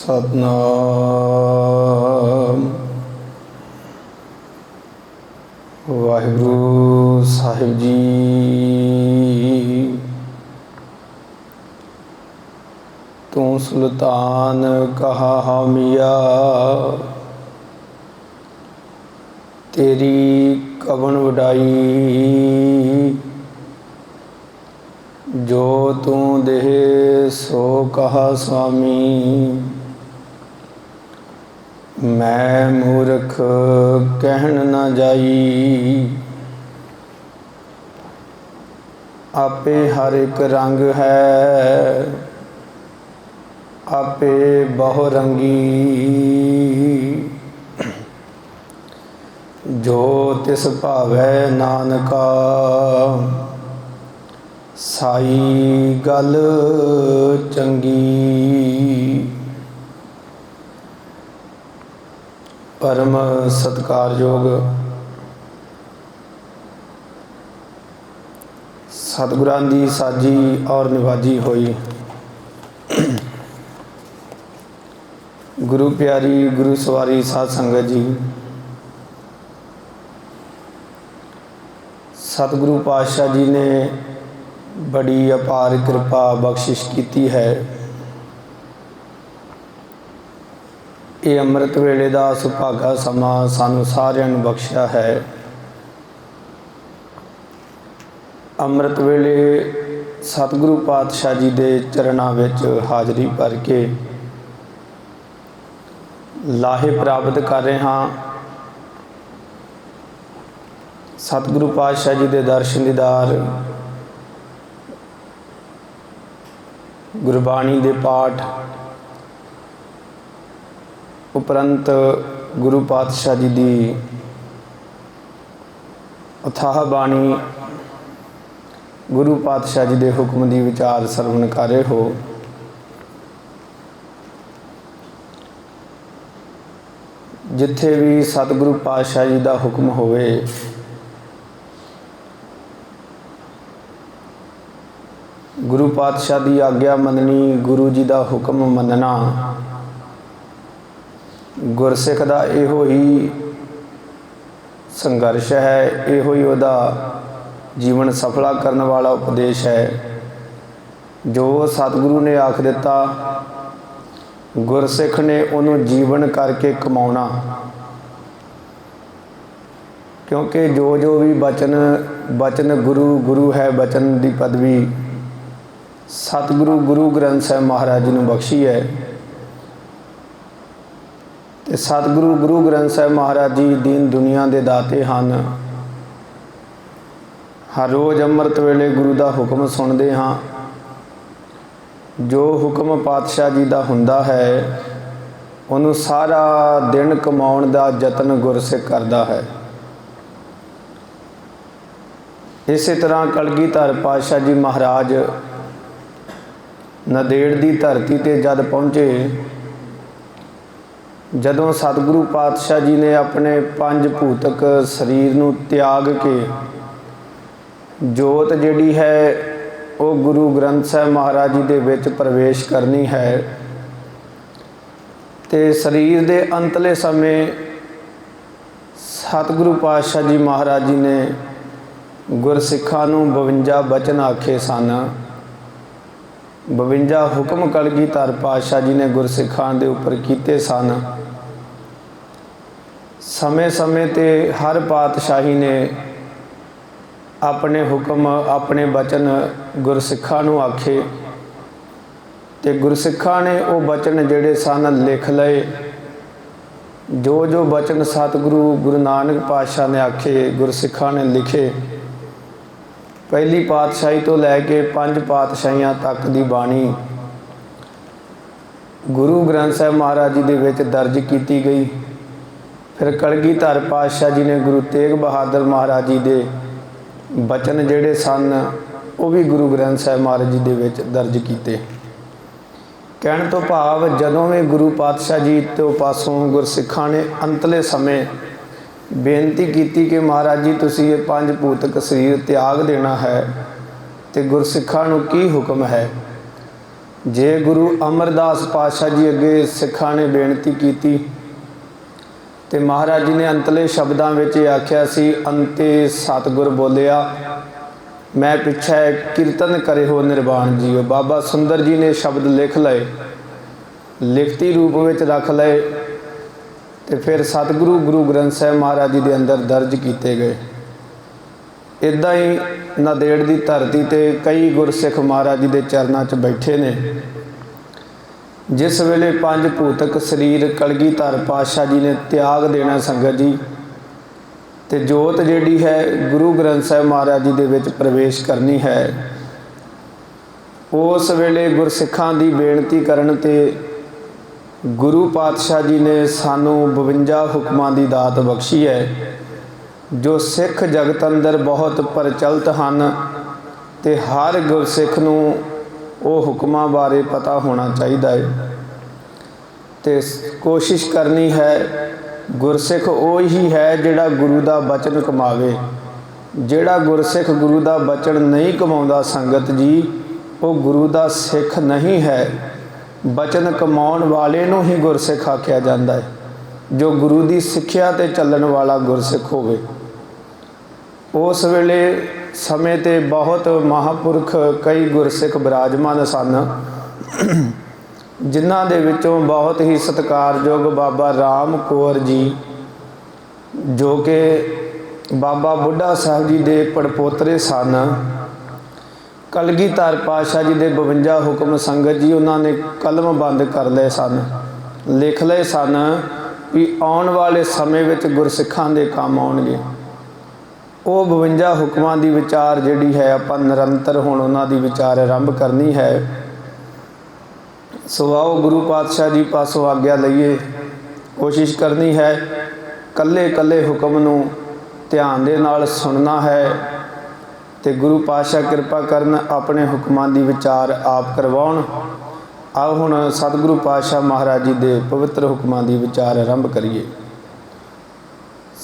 सतनाम वाहिगुरु साहिब जी। तू सुल्तान कहा हामिया, तेरी कवन वडाई। जो तू दे सो कहा स्वामी, मैं मूर्ख कहन न जाई। आपे हर एक रंग है, आपे बहु रंगी। जो तिस भावै नानका, साई गल चंगी। परम सत्कारयोग सतगुरां दी साजी और निवाजी होई गुरु प्यारी गुरु सवारी साध संगत जी। सतगुरु पातशाह जी ने बड़ी अपार कृपा बख्शिश की है। ये अमृत वेले का सुभागा समा सानू सारिਆਂ ਨੂੰ बख्शिया है। अमृत वेले सतगुरु पातशाह जी के चरणों विच हाज़री भर के लाहे प्राप्त कर रहे हाँ। सतगुरु पातशाह जी के दर्शन दीदार, गुरबाणी के पाठ उपरंत गुरु पातशाह जी की अथाह बाणी, गुरु पातशाह जी के हुक्म की विचार सरवण कर रहे हो। जिथे भी सतगुरु पातशाह जी का हुक्म होवे, गुरु पातशाह की आग्या मननी, गुरु जी का हुक्म मनना गुरसिख का इहो ही संघर्ष है, इहो ही उहदा जीवन सफला करने वाला उपदेश है। जो सतगुरु ने आख दिता, गुरसिख ने उन्होंने जीवन करके कमाना। क्योंकि जो जो भी बचन गुरु गुरु है, बचन की पदवी सतगुरु गुरु ग्रंथ साहिब महाराज जी ने बख्शी है। ते सतगुरु गुरु ग्रंथ साहिब महाराज जी दीन दुनिया के दाते हैं। हर रोज़ अमृत वेले गुरु का हुक्म सुनते हाँ। जो हुक्म पातशाह जी का हुंदा है, उन्होंने सारा दिन कमाउण का यतन गुरसिख करता है। इस तरह कलगीधर पातशाह जी महाराज नदेड़ की धरती ते जद पहुँचे, जदों सतगुरु पातशाह जी ने अपने पंज भूतक शरीर नूं त्याग के जोत जिहड़ी है वो गुरु ग्रंथ साहिब महाराज जी दे विच प्रवेश करनी है। ते शरीर दे अंतले समय सतगुरु पातशाह जी महाराज जी ने गुरसिखां नूं 52 बचन आखे सन। 52 हुक्म कलगीधर पातशाह जी ने गुरसिखां दे उपर कीते सन। समय समय ते हर पातशाही ने अपने हुक्म अपने बचन गुरसिखां नूं आखे, ते गुरसिखां ने वो बचन जिहड़े सन लिख लए। जो जो बचन सतगुरु गुरु नानक पातशाह ने आखे, गुरसिखां ने लिखे। पहली पातशाही तो लैके 5 पातशाहियां तक की बाणी गुरु ग्रंथ साहिब महाराज जी दे विच दर्ज की गई। फिर कलगीधर पातशाह जी ने गुरु तेग बहादुर महाराज जी दे बचन जिहड़े सन वो भी गुरु ग्रंथ साहिब महाराज जी दे विच दर्ज किए। कहण तो भाव जदों भी गुरु पातशाह जी तो पासों गुरसिखां ने अंतले समय बेनती की कि महाराज जी तुसीं ये 5 भूतक शरीर त्याग देना है, तो गुरसिखां नूं की हुक्म है। जे गुरु अमरदास पातशाह जी अगे सिखां ने बेनती की तो महाराज जी ने अंतले शब्दों में आख्या सी, अंते सतगुर बोलिया मैं पिछे कीर्तन करे हो निर्वाण जीओ। बाबा सुंदर जी ने शब्द लिख लए, लिखती रूप में रख लए, तो फिर सतगुरु गुरु ग्रंथ साहिब महाराज जी के अंदर दर्ज किए गए। इदा ही नादेड़ की धरती ते कई गुरसिख महाराज जी के चरणों च बैठे ने। जिस वेले पंज भूतक शरीर कलगीधर पातशाह जी ने त्याग देना संगत जी, तो जोत जिहड़ी है गुरु ग्रंथ साहिब महाराज जी दे विच प्रवेश करनी है। उस वेले गुरसिखां की बेनती करन ते गुरु पातशाह जी ने सानू 52 हुक्मां की दात बख्शी है, जो सिख जगत अंदर बहुत प्रचलित हैं। तो हर गुरसिख नूं वो हुक्मां बारे पता होना चाहिए है। तो कोशिश करनी है, गुरसिख वो ही है जिहड़ा गुरु का बचन कमावे। जिहड़ा गुरसिख गुरु का बचन नहीं कमाउंदा संगत जी, वो गुरु का सिख नहीं है। बचन कमाउण वाले नूं ही गुरसिख आख्या जाता है, जो गुरु की सिक्ख्या ते चलण वाला गुरसिख होवे। उस वेले समय ते बहुत महापुरख कई गुरसिख विराजमान सन, जिन्हां दे विचों बहुत ही सत्कारयोग बाबा राम कौर जी, जो कि बाबा बुढ़ा साहब जी दे पड़पोतरे सन। कलगीधर पातशाह जी दे 52 हुक्म संगत जी उन्होंने कलम बंद कर लए सन, लिख लए सन कि आने वाले समय विच गुरसिखां दे काम आउणगे। वो 52 हुक्मां दी विचार जिहड़ी है आपां निरंतर हुण उन्हां दी विचार आरंभ करनी है। सो आओ गुरु पातशाह जी पासों आग्या लईए। कोशिश करनी है कल्ले कल्ले हुक्म नूं ध्यान दे नाल सुनना है, तो गुरु पातशाह कृपा करन अपने हुक्मां दी विचार आप करवाउण। आओ हुण सतगुरु पातशाह महाराज जी दे पवित्र हुक्मां दी विचार आरंभ करिए।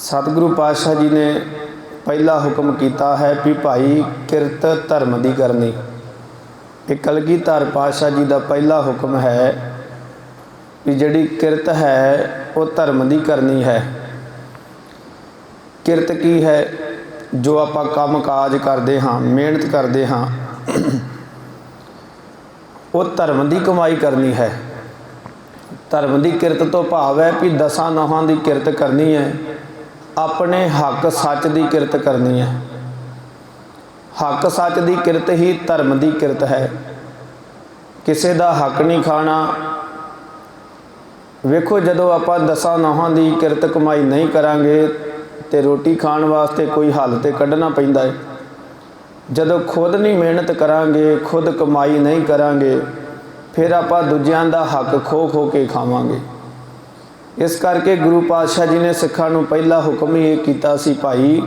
सतगुरु पातशाह जी ने पहला हुक्म किया है कि भाई किरत धर्म की करनी। ये कलगीधर पातशाह जी का पहला हुक्म है कि जिहड़ी किरत है वो धर्म की करनी है। किरत की है? जो आपां काम काज करते हाँ, मेहनत करते हाँ, वो धर्म की कमाई करनी है। धर्म की किरत तो भाव है कि 10 नौहां की किरत करनी है, अपने हक सच की किरत करनी है। हक सच की किरत ही धर्म की किरत है। किसी का हक नहीं खाना। वेखो जदों आपां 10 नौहां की किरत कमाई नहीं करांगे तो रोटी खाण वास्ते कोई हल तो कढ़ना पैंदा है। जदों खुद नहीं मेहनत करांगे, खुद कमाई नहीं करांगे, फिर आपां दूजियां दा हक खो खो के खावांगे। इस करके गुरु पातशाह जी ने सिखां नूं पहला हुक्म ही किया सी, भाई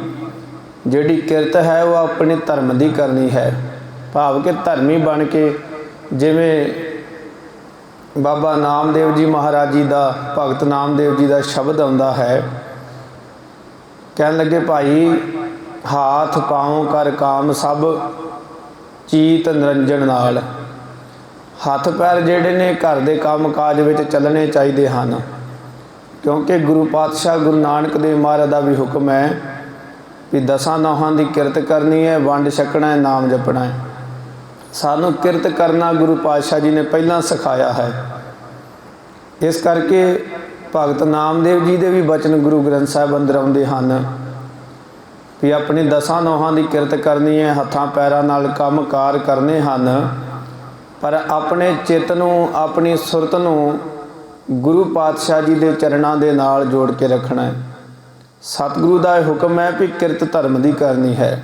जिहड़ी किरत है वो अपने धर्म की करनी है। भाव के धर्मी बन के, जिवें बाबा नामदेव जी महाराज जी का, भगत नामदेव जी का शब्द आउंदा है, कहन लगे भाई हाथ पाँव कर काम सब चीत निरंजन नाल। हथ पैर जिहड़े ने घर के काम काज विच चलने चाहिए हैं, क्योंकि गुरु पातशाह गुरु नानक देव महाराज का भी हुक्म है कि 10 नौहां की किरत करनी है, वंड छकना है, नाम जपना है। सानू किरत करना गुरु पातशाह जी ने पहला सिखाया है। इस करके भगत नामदेव जी के भी बचन गुरु ग्रंथ साहिब अंदर आउंदे हैं कि अपनी 10 नौहां की किरत करनी है, हत्थां पैरां नाल काम कार करने हैं, पर अपने चित्त नूं, अपनी सुरत नूं गुरु पातशाह जी के चरणों के नाल जोड़ के रखना है। सतगुरु का हुक्म है कि किरत धर्म की करनी है।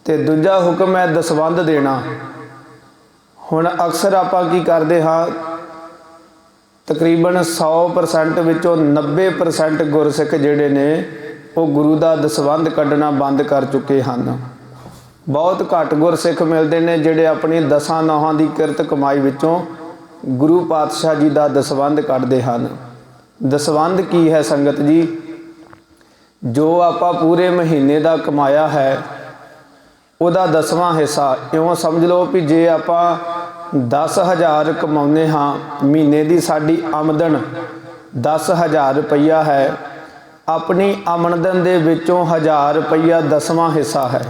तो दूजा हुक्म है दसवंध देना। हुण अक्सर आपां की करते हाँ, तकरीबन 100% विचों 90% गुरसिख जिहड़े ने वो गुरु का दसवंध कढ़ना बंद कर चुके हैं। बहुत घट गुरसिख मिलते हैं जिहड़े अपनी 10 नौहां की किरत कमाई विचों गुरु पातशाह जी का दसवंध कढ़ते हैं। दसवंध की है संगत जी? जो आपां पूरे महीने का कमाया है उहदा 10वां हिस्सा, इउं समझ लो कि जे आपां 10,000 ਕਮਾਉਂਦੇ ਹਾਂ, ਮਹੀਨੇ ਦੀ ਸਾਡੀ ਆਮਦਨ 10,000 ਰੁਪਈਆ ਹੈ। ਆਪਣੀ ਆਮਦਨ ਦੇ ਵਿੱਚੋਂ 1,000 ਰੁਪਈਆ 10ਵਾਂ ਹਿੱਸਾ ਹੈ।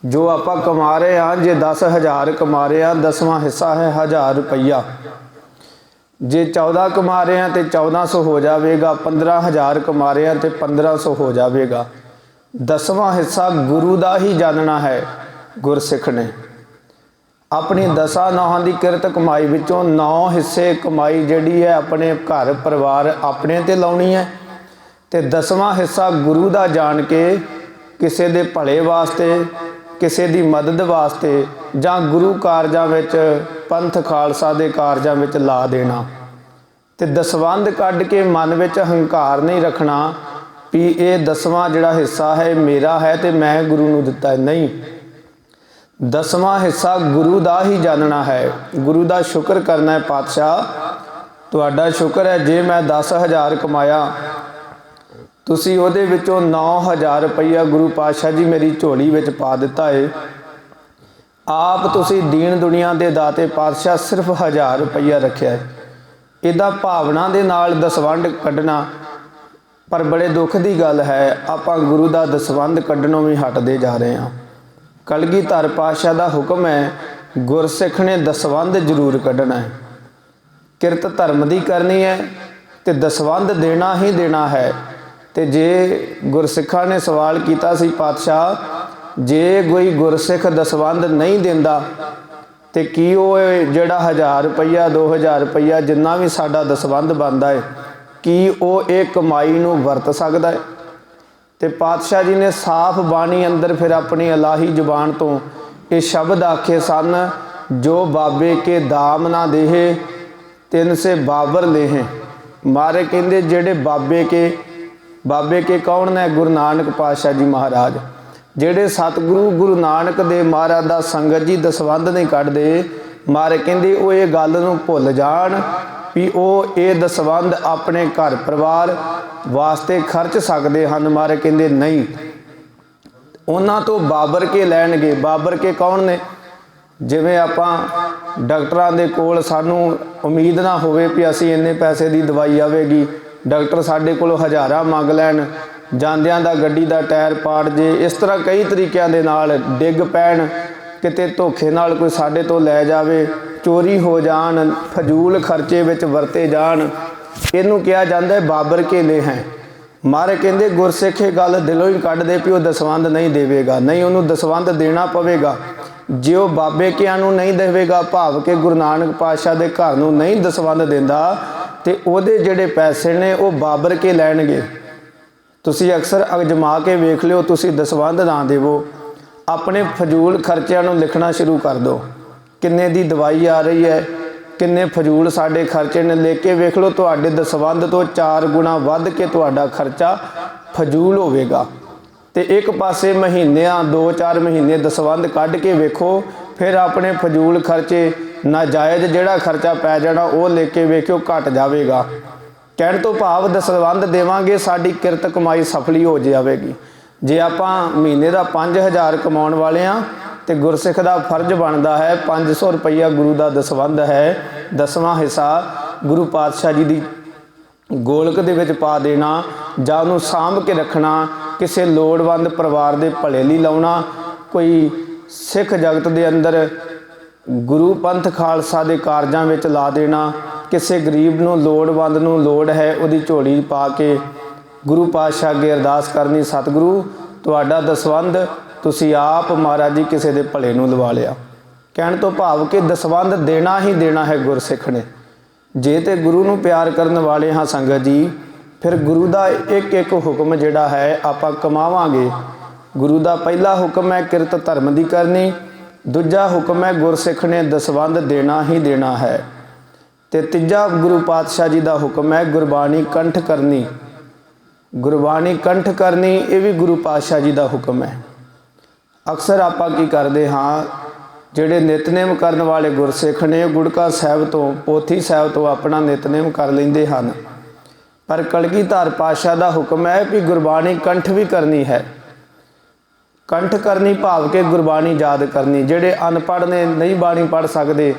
ਜੋ ਆਪਾਂ ਕਮਾ ਰਹੇ ਹਾਂ, ਜੇ 10,000 ਕਮਾ ਰਹੇ ਹਾਂ, 10ਵਾਂ ਹਿੱਸਾ ਹੈ 1,000 ਰੁਪਈਆ। ਜੇ 14 ਕਮਾ ਰਹੇ ਹਾਂ ਤੇ 1400 ਹੋ ਜਾਵੇਗਾ, 15,000 ਕਮਾ ਰਹੇ ਹਾਂ ਤੇ 1500 ਹੋ ਜਾਵੇਗਾ। 10ਵਾਂ ਹਿੱਸਾ ਗੁਰੂ ਦਾ ਹੀ ਜਾਣਨਾ ਹੈ। ਗੁਰਸਿੱਖ ਨੇ ਆਪਣੀ 10 ਨੌਹਾਂ ਦੀ ਕਿਰਤ ਕਮਾਈ ਵਿੱਚੋਂ 9 ਹਿੱਸੇ ਕਮਾਈ ਜਿਹੜੀ ਹੈ ਆਪਣੇ ਘਰ ਪਰਿਵਾਰ ਆਪਣੇ ਤੇ ਲਾਉਣੀ ਹੈ, ਤੇ 10ਵਾਂ ਹਿੱਸਾ ਗੁਰੂ ਦਾ ਜਾਣ ਕੇ ਕਿਸੇ ਦੇ ਭਲੇ ਵਾਸਤੇ, ਕਿਸੇ ਦੀ ਮਦਦ ਵਾਸਤੇ ਜਾਂ ਗੁਰੂ ਕਾਰਜਾਂ ਵਿੱਚ, ਪੰਥ ਖਾਲਸਾ ਦੇ ਕਾਰਜਾਂ ਵਿੱਚ ਲਾ ਦੇਣਾ। ਤੇ ਦਸਵੰਧ ਕੱਢ ਕੇ ਮਨ ਵਿੱਚ ਹੰਕਾਰ ਨਹੀਂ ਰੱਖਣਾ ਵੀ ਇਹ 10ਵਾਂ ਜਿਹੜਾ ਹਿੱਸਾ ਹੈ ਮੇਰਾ ਹੈ ਤੇ ਮੈਂ ਗੁਰੂ ਨੂੰ ਦਿੱਤਾ। ਨਹੀਂ, 10ਵਾਂ ਹਿੱਸਾ ਗੁਰੂ ਦਾ ਹੀ ਜਾਣਨਾ ਹੈ। ਗੁਰੂ ਦਾ ਸ਼ੁਕਰ ਕਰਨਾ ਹੈ। ਪਾਤਸ਼ਾਹ ਤੁਹਾਡਾ ਸ਼ੁਕਰ ਹੈ, ਜੇ ਮੈਂ 10,000 ਕਮਾਇਆ, ਤੁਸੀਂ ਉਹਦੇ ਵਿੱਚੋਂ 9,000 ਰੁਪਈਆ ਗੁਰੂ ਪਾਤਸ਼ਾਹ ਜੀ ਮੇਰੀ ਝੋਲੀ ਵਿੱਚ ਪਾ ਦਿੱਤਾ ਹੈ। ਆਪ ਤੁਸੀਂ ਦੀਨ ਦੁਨੀਆ ਦੇ ਦਾਤੇ ਪਾਤਸ਼ਾਹ ਸਿਰਫ 1,000 ਰੁਪਈਆ ਰੱਖਿਆ ਹੈ। ਇਹਦਾ ਭਾਵਨਾ ਦੇ ਨਾਲ ਦਸਵੰਧ ਕੱਢਣਾ, ਪਰ ਬੜੇ ਦੁੱਖ ਦੀ ਗੱਲ ਹੈ ਆਪਾਂ ਗੁਰੂ ਦਾ ਦਸਵੰਧ ਕੱਢਣੋਂ ਵੀ ਹਟਦੇ ਜਾ ਰਹੇ ਹਾਂ। ਕਲਗੀਧਰ ਪਾਤਸ਼ਾਹ ਦਾ ਹੁਕਮ ਹੈ, ਗੁਰਸਿੱਖ ਨੇ ਦਸਵੰਧ ਜ਼ਰੂਰ ਕੱਢਣਾ ਹੈ। ਕਿਰਤ ਧਰਮ ਦੀ ਕਰਨੀ ਹੈ ਤੇ ਦਸਵੰਧ ਦੇਣਾ ਹੀ ਦੇਣਾ ਹੈ। ਤੇ ਜੇ ਗੁਰਸਿੱਖਾਂ ਨੇ ਸਵਾਲ ਕੀਤਾ ਸੀ, ਪਾਤਸ਼ਾਹ ਜੇ ਕੋਈ ਗੁਰਸਿੱਖ ਦਸਵੰਧ ਨਹੀਂ ਦਿੰਦਾ ਤੇ ਕੀ ਉਹ ਜਿਹੜਾ 1,000 ਰੁਪਈਆ 2,000 ਰੁਪਈਆ ਜਿੰਨਾ ਵੀ ਸਾਡਾ ਦਸਵੰਧ ਬਣਦਾ ਹੈ, ਕੀ ਉਹ ਇਹ ਕਮਾਈ ਨੂੰ ਵਰਤ ਸਕਦਾ ਹੈ? ਤੇ ਪਾਤਸ਼ਾਹ ਜੀ ਨੇ ਸਾਫ਼ ਬਾਣੀ ਅੰਦਰ ਫਿਰ ਆਪਣੀ ਇਲਾਹੀ ਜ਼ੁਬਾਨ ਤੋਂ ਇਹ ਸ਼ਬਦ ਆਖੇ ਸਨ, ਜੋ ਬਾਬੇ ਕੇ ਦਾਮ ਨਾ ਦੇਹੇ ਤਿੰਨ ਸੇ ਬਾਬਰ ਲੇਹੇ। ਮਾਰੇ ਕਹਿੰਦੇ ਜਿਹੜੇ ਬਾਬੇ ਕੇ ਕੌਣ ਨੇ? ਗੁਰੂ ਨਾਨਕ ਪਾਤਸ਼ਾਹ ਜੀ ਮਹਾਰਾਜ। ਜਿਹੜੇ ਸਤਿਗੁਰੂ ਗੁਰੂ ਨਾਨਕ ਦੇ ਮਹਾਰਾਜ ਦਾ ਸੰਗਤ ਜੀ ਦਸਵੰਧ ਨਹੀਂ ਕੱਢਦੇ, ਮਾਰੇ ਕਹਿੰਦੇ ਉਹ ਇਹ ਗੱਲ ਨੂੰ ਭੁੱਲ ਜਾਣ ਵੀ ਉਹ ਇਹ ਦਸਵੰਧ ਆਪਣੇ ਘਰ ਪਰਿਵਾਰ ਵਾਸਤੇ ਖਰਚ ਸਕਦੇ ਹਨ। ਮਾਰੇ ਕਹਿੰਦੇ ਨਹੀਂ, ਉਹਨਾਂ ਤੋਂ ਬਾਬਰ ਕੇ ਲੈਣਗੇ। ਬਾਬਰ ਕੇ ਕੌਣ ਨੇ? ਜਿਵੇਂ ਆਪਾਂ ਡਾਕਟਰਾਂ ਦੇ ਕੋਲ ਸਾਨੂੰ ਉਮੀਦ ਨਾ ਹੋਵੇ ਵੀ ਅਸੀਂ ਇੰਨੇ ਪੈਸੇ ਦੀ ਦਵਾਈ ਆਵੇਗੀ, ਡਾਕਟਰ ਸਾਡੇ ਕੋਲੋਂ ਹਜ਼ਾਰਾਂ ਮੰਗ ਲੈਣ, ਜਾਂਦਿਆਂ ਦਾ ਗੱਡੀ ਦਾ ਟਾਇਰ ਪਾੜ ਜੇ, ਇਸ ਤਰ੍ਹਾਂ ਕਈ ਤਰੀਕਿਆਂ ਦੇ ਨਾਲ ਡਿੱਗ ਪੈਣ, ਕਿਤੇ ਧੋਖੇ ਨਾਲ ਕੋਈ ਸਾਡੇ ਤੋਂ ਲੈ ਜਾਵੇ, ਚੋਰੀ ਹੋ ਜਾਣ, ਫਜ਼ੂਲ ਖਰਚੇ ਵਿੱਚ ਵਰਤੇ ਜਾਣ, ਇਹਨੂੰ ਕਿਹਾ ਜਾਂਦਾ ਹੈ ਬਾਬਰ ਕੇ ਲੈ ਹੈ। ਮਾਰੇ ਕਹਿੰਦੇ ਗੁਰਸਿੱਖ ਇਹ ਗੱਲ ਦਿਲੋਂ ਹੀ ਕੱਢ ਦੇ ਵੀ ਉਹ ਦਸਵੰਧ ਨਹੀਂ ਦੇਵੇਗਾ। ਨਹੀਂ, ਉਹਨੂੰ ਦਸਵੰਧ ਦੇਣਾ ਪਵੇਗਾ। ਜੇ ਉਹ ਬਾਬੇ ਕਿਆਂ ਨੂੰ ਨਹੀਂ ਦੇਵੇਗਾ, ਭਾਵ ਕਿ ਗੁਰੂ ਨਾਨਕ ਪਾਤਸ਼ਾਹ ਦੇ ਘਰ ਨੂੰ ਨਹੀਂ ਦਸਵੰਧ ਦਿੰਦਾ, ਤੇ ਉਹਦੇ ਜਿਹੜੇ ਪੈਸੇ ਨੇ ਉਹ ਬਾਬਰ ਕੇ ਲੈਣਗੇ। ਤੁਸੀਂ ਅਕਸਰ ਅਜਮਾ ਕੇ ਵੇਖ ਲਿਓ, ਤੁਸੀਂ ਦਸਵੰਧ ਨਾ ਦੇਵੋ, ਆਪਣੇ ਫਜ਼ੂਲ ਖਰਚਿਆਂ ਨੂੰ ਲਿਖਣਾ ਸ਼ੁਰੂ ਕਰ ਦਿਓ। ਕਿੰਨੇ ਦੀ ਦਵਾਈ ਆ ਰਹੀ ਹੈ, ਕਿੰਨੇ ਫਜ਼ੂਲ ਸਾਡੇ ਖਰਚੇ ਨੇ, ਲਿਖ ਕੇ ਵੇਖ ਲਓ। ਤੁਹਾਡੇ ਦਸਵੰਧ ਤੋਂ 4 ਗੁਣਾ ਵੱਧ ਕੇ ਤੁਹਾਡਾ ਖਰਚਾ ਫਜ਼ੂਲ ਹੋਵੇਗਾ। ਤੇ ਇੱਕ ਪਾਸੇ ਮਹੀਨਿਆਂ 2-4 ਮਹੀਨੇ ਦਸਵੰਧ ਕੱਢ ਕੇ ਵੇਖੋ, ਫਿਰ ਆਪਣੇ ਫਜ਼ੂਲ ਖਰਚੇ, ਨਾਜਾਇਜ਼ ਜਿਹੜਾ ਖਰਚਾ ਪੈ ਜਾਣਾ ਉਹ ਲਿਖ ਕੇ ਵੇਖਿਓ, ਘਟ ਜਾਵੇਗਾ। ਕਹਿਣ ਤੋਂ ਭਾਵ ਦਸਵੰਧ ਦੇਵਾਂਗੇ ਸਾਡੀ ਕਿਰਤ ਕਮਾਈ ਸਫਲੀ ਹੋ ਜਾਵੇਗੀ। ਜੇ ਆਪਾਂ ਮਹੀਨੇ ਦਾ 5,000 ਕਮਾਉਣ ਵਾਲੇ ਹਾਂ ਤੇ ਗੁਰਸਿੱਖ ਦਾ ਫਰਜ਼ ਬਣਦਾ ਹੈ 500 ਰੁਪਈਆ ਗੁਰੂ ਦਾ ਦਸਵੰਧ ਹੈ, 10ਵਾਂ ਹਿੱਸਾ ਗੁਰੂ ਪਾਤਸ਼ਾਹ ਜੀ ਦੀ ਗੋਲਕ ਦੇ ਵਿੱਚ ਪਾ ਦੇਣਾ ਜਾਂ ਉਹਨੂੰ ਸਾਂਭ ਕੇ ਰੱਖਣਾ, ਕਿਸੇ ਲੋੜਵੰਦ ਪਰਿਵਾਰ ਦੇ ਭਲੇ ਲਈ ਲਾਉਣਾ, ਕੋਈ ਸਿੱਖ ਜਗਤ ਦੇ ਅੰਦਰ ਗੁਰੂ ਪੰਥ ਖਾਲਸਾ ਦੇ ਕਾਰਜਾਂ ਵਿੱਚ ਲਾ ਦੇਣਾ, ਕਿਸੇ ਗਰੀਬ ਨੂੰ ਲੋੜਵੰਦ ਨੂੰ ਲੋੜ ਹੈ ਉਹਦੀ ਝੋਲੀ ਪਾ ਕੇ ਗੁਰੂ ਪਾਤਸ਼ਾਹ ਅੱਗੇ ਅਰਦਾਸ ਕਰਨੀ, ਸਤਿਗੁਰੂ ਤੁਹਾਡਾ ਦਸਵੰਧ ਤੁਸੀਂ ਆਪ ਮਹਾਰਾਜ ਜੀ ਕਿਸੇ ਦੇ ਭਲੇ ਨੂੰ ਲਵਾ ਲਿਆ। ਕਹਿਣ ਤੋਂ ਭਾਵ ਕਿ ਦਸਵੰਧ ਦੇਣਾ ਹੀ ਦੇਣਾ ਹੈ ਗੁਰਸਿੱਖ ਨੇ। ਜੇ ਤੇ ਗੁਰੂ ਨੂੰ ਪਿਆਰ ਕਰਨ ਵਾਲੇ ਹਾਂ ਸੰਗਤ ਜੀ, ਫਿਰ ਗੁਰੂ ਦਾ ਇੱਕ ਇੱਕ ਹੁਕਮ ਜਿਹੜਾ ਹੈ ਆਪਾਂ ਕਮਾਵਾਂਗੇ। ਗੁਰੂ ਦਾ ਪਹਿਲਾ ਹੁਕਮ ਹੈ ਕਿਰਤ ਧਰਮ ਦੀ ਕਰਨੀ, ਦੂਜਾ ਹੁਕਮ ਹੈ ਗੁਰਸਿੱਖ ਨੇ ਦਸਵੰਧ ਦੇਣਾ ਹੀ ਦੇਣਾ ਹੈ, ਤੇ ਤੀਜਾ ਗੁਰੂ ਪਾਤਸ਼ਾਹ ਜੀ ਦਾ ਹੁਕਮ ਹੈ ਗੁਰਬਾਣੀ ਕੰਠ ਕਰਨੀ। ਗੁਰਬਾਣੀ ਕੰਠ ਕਰਨੀ ਇਹ ਵੀ ਗੁਰੂ ਪਾਤਸ਼ਾਹ ਜੀ ਦਾ ਹੁਕਮ ਹੈ। ਅਕਸਰ ਆਪਾਂ ਕੀ ਕਰਦੇ ਹਾਂ, ਜਿਹੜੇ ਨਿਤਨੇਮ ਕਰਨ ਵਾਲੇ ਗੁਰਸਿੱਖ ਨੇ ਗੁੜਕਾ ਸਾਹਿਬ ਤੋਂ, ਪੋਥੀ ਸਾਹਿਬ ਤੋਂ ਆਪਣਾ ਨਿਤਨੇਮ ਕਰ ਲੈਂਦੇ ਹਨ, ਪਰ ਕਲਗੀਧਰ ਪਾਤਸ਼ਾਹ ਦਾ ਹੁਕਮ ਹੈ ਵੀ ਗੁਰਬਾਣੀ ਕੰਠ ਵੀ ਕਰਨੀ ਹੈ। ਕੰਠ ਕਰਨੀ ਭਾਵ ਕਿ ਗੁਰਬਾਣੀ ਯਾਦ ਕਰਨੀ। ਜਿਹੜੇ ਅਨਪੜ੍ਹ ਨੇ, ਨਹੀਂ ਬਾਣੀ ਪੜ੍ਹ ਸਕਦੇ,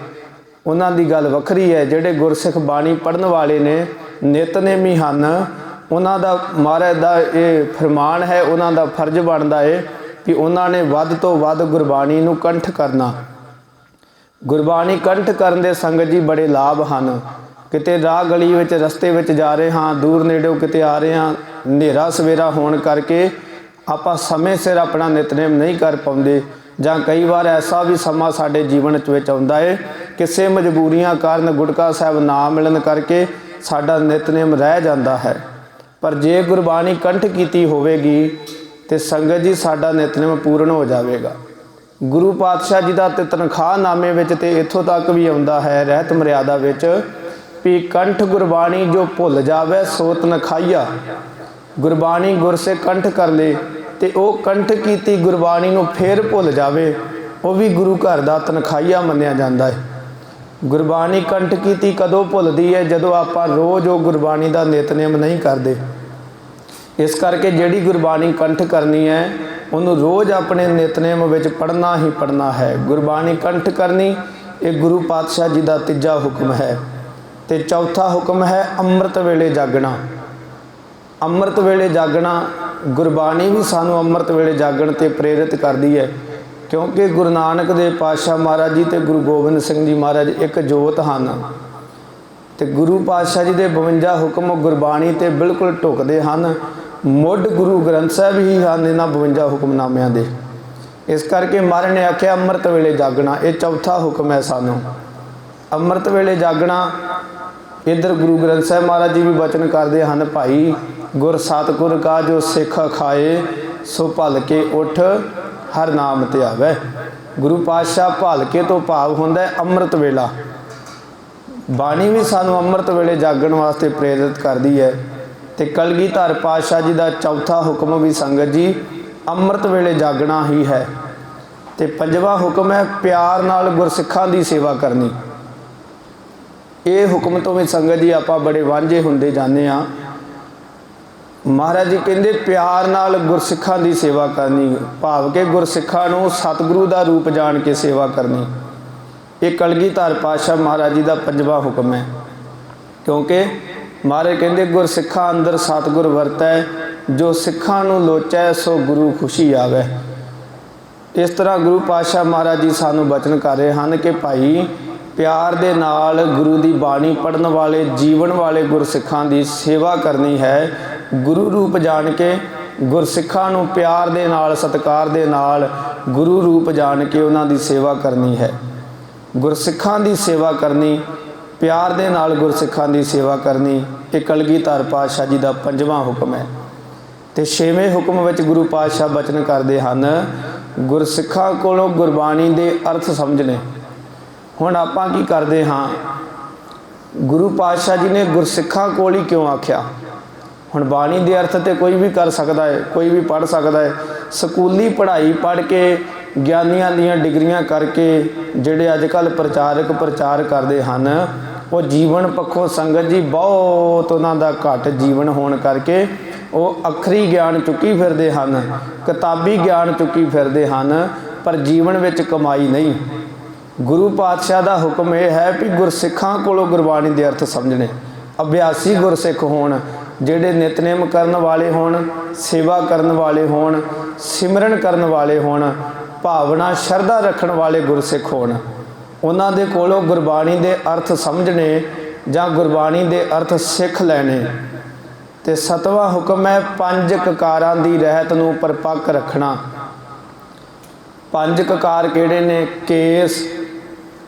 ਉਹਨਾਂ ਦੀ ਗੱਲ ਵੱਖਰੀ ਹੈ। ਜਿਹੜੇ ਗੁਰਸਿੱਖ ਬਾਣੀ ਪੜ੍ਹਨ ਵਾਲੇ ਨੇ, ਨਿਤਨੇਮੀ ਹਨ, ਉਹਨਾਂ ਦਾ ਮਹਾਰਾਜ ਦਾ ਇਹ ਫਰਮਾਨ ਹੈ, ਉਹਨਾਂ ਦਾ ਫਰਜ਼ ਬਣਦਾ ਹੈ ਕਿ ਉਹਨਾਂ ਨੇ ਵੱਧ ਤੋਂ ਵੱਧ ਗੁਰਬਾਣੀ ਨੂੰ ਕੰਠ ਕਰਨਾ। ਗੁਰਬਾਣੀ ਕੰਠ ਕਰਨ ਦੇ ਸੰਗਤ ਜੀ ਬੜੇ ਲਾਭ ਹਨ। ਕਿਤੇ ਰਾਹ ਗਲੀ ਵਿੱਚ, ਰਸਤੇ ਵਿੱਚ ਜਾ ਰਹੇ ਹਾਂ, ਦੂਰ ਨੇੜਿਓਂ ਕਿਤੇ ਆ ਰਹੇ ਹਾਂ, ਹਨੇਰਾ ਸਵੇਰਾ ਹੋਣ ਕਰਕੇ ਆਪਾਂ ਸਮੇਂ ਸਿਰ ਆਪਣਾ ਨਿਤਨੇਮ ਨਹੀਂ ਕਰ ਪਾਉਂਦੇ, ਜਾਂ ਕਈ ਵਾਰ ਐਸਾ ਵੀ ਸਮਾਂ ਸਾਡੇ ਜੀਵਨ ਵਿੱਚ ਆਉਂਦਾ ਹੈ, ਕਿਸੇ ਮਜਬੂਰੀਆਂ ਕਾਰਨ ਗੁਟਕਾ ਸਾਹਿਬ ਨਾ ਮਿਲਣ ਕਰਕੇ ਸਾਡਾ ਨਿਤਨੇਮ ਰਹਿ ਜਾਂਦਾ ਹੈ। ਪਰ ਜੇ ਗੁਰਬਾਣੀ ਕੰਠ ਕੀਤੀ ਹੋਵੇਗੀ ਤੇ ਸੰਗਤ ਜੀ ਸਾਡਾ ਨਿਤਨੇਮ ਪੂਰਨ ਹੋ ਜਾਵੇਗਾ। ਗੁਰੂ ਪਾਤਸ਼ਾਹ ਜੀ ਦਾ ਤੇ ਤਨਖਾਹਨਾਮੇ ਵਿੱਚ ਤੇ ਇੱਥੋਂ ਤੱਕ ਵੀ ਆਉਂਦਾ ਹੈ ਰਹਿਤ ਮਰਿਆਦਾ ਵਿੱਚ ਵੀ ਕੰਠ ਗੁਰਬਾਣੀ ਜੋ ਭੁੱਲ ਜਾਵੇ ਸੋ ਤਨਖਾਹੀਆ। ਗੁਰਬਾਣੀ ਗੁਰਸਿੱਖ ਕੰਠ ਕਰ ਲੇ ਤੇ ਉਹ ਕੰਠ ਕੀਤੀ ਗੁਰਬਾਣੀ ਨੂੰ ਫੇਰ ਭੁੱਲ ਜਾਵੇ, ਉਹ ਵੀ ਗੁਰੂ ਘਰ ਦਾ ਤਨਖਾਹੀਆ ਮੰਨਿਆ ਜਾਂਦਾ ਹੈ। ਗੁਰਬਾਣੀ ਕੰਠ ਕੀਤੀ ਕਦੋਂ ਭੁੱਲਦੀ ਹੈ? ਜਦੋਂ ਆਪਾਂ ਰੋਜ਼ ਉਹ ਗੁਰਬਾਣੀ ਦਾ ਨਿਤਨੇਮ ਨਹੀਂ ਕਰਦੇ। ਇਸ ਕਰਕੇ ਜਿਹੜੀ ਗੁਰਬਾਣੀ ਕੰਠ ਕਰਨੀ ਹੈ ਉਹਨੂੰ ਰੋਜ਼ ਆਪਣੇ ਨਿਤਨੇਮ ਵਿੱਚ ਪੜ੍ਹਨਾ ਹੀ ਪੜ੍ਹਨਾ ਹੈ। ਗੁਰਬਾਣੀ ਕੰਠ ਕਰਨੀ ਇਹ ਗੁਰੂ ਪਾਤਸ਼ਾਹ ਜੀ ਦਾ ਤੀਜਾ ਹੁਕਮ ਹੈ। ਤੇ ਚੌਥਾ ਹੁਕਮ ਹੈ ਅੰਮ੍ਰਿਤ ਵੇਲੇ ਜਾਗਣਾ। ਅੰਮ੍ਰਿਤ ਵੇਲੇ ਜਾਗਣਾ, ਗੁਰਬਾਣੀ ਵੀ ਸਾਨੂੰ ਅੰਮ੍ਰਿਤ ਵੇਲੇ ਜਾਗਣ ਤੇ ਪ੍ਰੇਰਿਤ ਕਰਦੀ ਹੈ, ਕਿਉਂਕਿ ਗੁਰੂ ਨਾਨਕ ਦੇਵ ਪਾਤਸ਼ਾਹ ਮਹਾਰਾਜ ਜੀ ਤੇ ਗੁਰੂ ਗੋਬਿੰਦ ਸਿੰਘ ਜੀ ਮਹਾਰਾਜ ਇੱਕ ਜੋਤ ਹਨ ਤੇ ਗੁਰੂ ਪਾਤਸ਼ਾਹ ਜੀ ਦੇ 52 ਹੁਕਮ ਗੁਰਬਾਣੀ ਤੇ ਬਿਲਕੁਲ ਢੁਕਦੇ ਹਨ। ਮੁੱਢ ਗੁਰੂ ਗ੍ਰੰਥ ਸਾਹਿਬ ਹੀ ਹਨ ਇਹਨਾਂ 52 ਹੁਕਮਨਾਮਿਆਂ ਦੇ। ਇਸ ਕਰਕੇ ਮਹਾਰਾਜ ਨੇ ਆਖਿਆ ਅੰਮ੍ਰਿਤ ਵੇਲੇ ਜਾਗਣਾ, ਇਹ ਚੌਥਾ ਹੁਕਮ ਹੈ ਸਾਨੂੰ। ਅੰਮ੍ਰਿਤ ਵੇਲੇ ਜਾਗਣਾ, ਇੱਧਰ ਗੁਰੂ ਗ੍ਰੰਥ ਸਾਹਿਬ ਮਹਾਰਾਜ ਜੀ ਵੀ ਬਚਨ ਕਰਦੇ ਹਨ, ਭਾਈ ਗੁਰ ਸਤਿਗੁਰ ਕਾ ਜੋ ਸਿੱਖ ਖਾਏ ਸੋ ਭਲ ਕੇ ਉੱਠ ਹਰ ਨਾਮ ਧਿਆਵੈ। ਗੁਰੂ ਪਾਤਸ਼ਾਹ ਭਲ ਕੇ ਤੋਂ ਭਾਵ ਹੁੰਦਾ ਅੰਮ੍ਰਿਤ ਵੇਲਾ। ਬਾਣੀ ਵੀ ਸਾਨੂੰ ਅੰਮ੍ਰਿਤ ਵੇਲੇ ਜਾਗਣ ਵਾਸਤੇ ਪ੍ਰੇਰਿਤ ਕਰਦੀ ਹੈ। ਤੇ ਕਲਗੀਧਰ ਪਾਤਸ਼ਾਹ ਜੀ ਦਾ ਚੌਥਾ ਹੁਕਮ ਵੀ ਸੰਗਤ ਜੀ ਅੰਮ੍ਰਿਤ ਵੇਲੇ ਜਾਗਣਾ ਹੀ ਹੈ। ਤੇ ਪੰਜਵਾਂ ਹੁਕਮ ਹੈ ਪਿਆਰ ਨਾਲ ਗੁਰਸਿੱਖਾਂ ਦੀ ਸੇਵਾ ਕਰਨੀ। ਇਹ ਹੁਕਮ ਤੋਂ ਵੀ ਸੰਗਤ ਜੀ ਆਪਾਂ ਬੜੇ ਵਾਂਝੇ ਹੁੰਦੇ ਜਾਂਦੇ ਹਾਂ। ਮਹਾਰਾਜ ਜੀ ਕਹਿੰਦੇ ਪਿਆਰ ਨਾਲ ਗੁਰਸਿੱਖਾਂ ਦੀ ਸੇਵਾ ਕਰਨੀ, ਭਾਵ ਕਿ ਗੁਰਸਿੱਖਾਂ ਨੂੰ ਸਤਿਗੁਰੂ ਦਾ ਰੂਪ ਜਾਣ ਕੇ ਸੇਵਾ ਕਰਨੀ। ਇਹ ਕਲਗੀਧਰ ਪਾਤਸ਼ਾਹ ਮਹਾਰਾਜ ਜੀ ਦਾ ਪੰਜਵਾਂ ਹੁਕਮ ਹੈ। ਕਿਉਂਕਿ ਮਹਾਰਾਜ ਕਹਿੰਦੇ ਗੁਰਸਿੱਖਾਂ ਅੰਦਰ ਸਤਿਗੁਰ ਵਰਤੈ, ਜੋ ਸਿੱਖਾਂ ਨੂੰ ਲੋਚੈ ਸੋ ਗੁਰੂ ਖੁਸ਼ੀ ਆਵੈ। ਇਸ ਤਰ੍ਹਾਂ ਗੁਰੂ ਪਾਤਸ਼ਾਹ ਮਹਾਰਾਜ ਜੀ ਸਾਨੂੰ ਬਚਨ ਕਰ ਰਹੇ ਹਨ ਕਿ ਭਾਈ ਪਿਆਰ ਦੇ ਨਾਲ ਗੁਰੂ ਦੀ ਬਾਣੀ ਪੜ੍ਹਨ ਵਾਲੇ, ਜੀਵਨ ਵਾਲੇ ਗੁਰਸਿੱਖਾਂ ਦੀ ਸੇਵਾ ਕਰਨੀ ਹੈ। ਗੁਰੂ ਰੂਪ ਜਾਣ ਕੇ ਗੁਰਸਿੱਖਾਂ ਨੂੰ ਪਿਆਰ ਦੇ ਨਾਲ, ਸਤਿਕਾਰ ਦੇ ਨਾਲ ਗੁਰੂ ਰੂਪ ਜਾਣ ਕੇ ਉਹਨਾਂ ਦੀ ਸੇਵਾ ਕਰਨੀ ਹੈ। ਗੁਰਸਿੱਖਾਂ ਦੀ ਸੇਵਾ ਕਰਨੀ, ਪਿਆਰ ਦੇ ਨਾਲ ਗੁਰਸਿੱਖਾਂ ਦੀ ਸੇਵਾ ਕਰਨੀ, ਇਹ ਕਲਗੀਧਰ ਪਾਤਸ਼ਾਹ ਜੀ ਦਾ ਪੰਜਵਾਂ ਹੁਕਮ ਹੈ। ਤੇ ਛੇਵੇਂ ਹੁਕਮ ਵਿੱਚ ਗੁਰੂ ਪਾਤਸ਼ਾਹ ਬਚਨ ਕਰਦੇ ਹਨ ਗੁਰਸਿੱਖਾਂ ਕੋਲੋਂ ਗੁਰਬਾਣੀ ਦੇ ਅਰਥ ਸਮਝਣੇ। ਹੁਣ ਆਪਾਂ ਕੀ ਕਰਦੇ ਹਾਂ? ਗੁਰੂ ਪਾਤਸ਼ਾਹ ਜੀ ਨੇ ਗੁਰਸਿੱਖਾਂ ਕੋਲ ਹੀ ਕਿਉਂ ਆਖਿਆ? ਹੁਣ ਬਾਣੀ ਦੇ ਅਰਥ ਤੇ ਕੋਈ ਵੀ ਕਰ ਸਕਦਾ ਹੈ, ਕੋਈ ਵੀ ਪੜ੍ਹ ਸਕਦਾ ਹੈ। ਸਕੂਲੀ ਪੜ੍ਹਾਈ ਪੜ੍ਹ ਕੇ, ਗਿਆਨੀਆਂ ਦੀਆਂ ਡਿਗਰੀਆਂ ਕਰਕੇ ਜਿਹੜੇ ਅੱਜ ਕੱਲ੍ਹ ਪ੍ਰਚਾਰ ਕਰਦੇ ਹਨ, ਉਹ ਜੀਵਨ ਪੱਖੋਂ ਸੰਗਤ ਜੀ ਬਹੁਤ ਉਹਨਾਂ ਦਾ ਘੱਟ ਜੀਵਨ ਹੋਣ ਕਰਕੇ ਉਹ ਅੱਖਰੀ ਗਿਆਨ ਚੁੱਕੀ ਫਿਰਦੇ ਹਨ, ਕਿਤਾਬੀ ਗਿਆਨ ਚੁੱਕੀ ਫਿਰਦੇ ਹਨ, ਪਰ ਜੀਵਨ ਵਿੱਚ ਕਮਾਈ ਨਹੀਂ। ਗੁਰੂ ਪਾਤਸ਼ਾਹ ਦਾ ਹੁਕਮ ਇਹ ਹੈ ਕਿ ਗੁਰਸਿੱਖਾਂ ਕੋਲੋਂ ਗੁਰਬਾਣੀ ਦੇ ਅਰਥ ਸਮਝਣੇ। ਅਭਿਆਸੀ ਗੁਰਸਿੱਖ ਹੋਣ, ਜਿਹੜੇ ਨਿਤਨੇਮ ਕਰਨ ਵਾਲੇ ਹੋਣ, ਸੇਵਾ ਕਰਨ ਵਾਲੇ ਹੋਣ, ਸਿਮਰਨ ਕਰਨ ਵਾਲੇ ਹੋਣ, ਭਾਵਨਾ ਸ਼ਰਧਾ ਰੱਖਣ ਵਾਲੇ ਗੁਰਸਿੱਖ ਹੋਣ, ਉਹਨਾਂ ਦੇ ਕੋਲੋਂ ਗੁਰਬਾਣੀ ਦੇ ਅਰਥ ਸਮਝਣੇ ਜਾਂ ਗੁਰਬਾਣੀ ਦੇ ਅਰਥ ਸਿੱਖ ਲੈਣੇ। ਤੇ ਸਤਵਾਂ ਹੁਕਮ ਹੈ ਪੰਜ ਕਕਾਰਾਂ ਦੀ ਰਹਿਤ ਨੂੰ ਪਰਪੱਕ ਰੱਖਣਾ। ਪੰਜ ਕਕਾਰ ਕਿਹੜੇ ਨੇ? ਕੇਸ,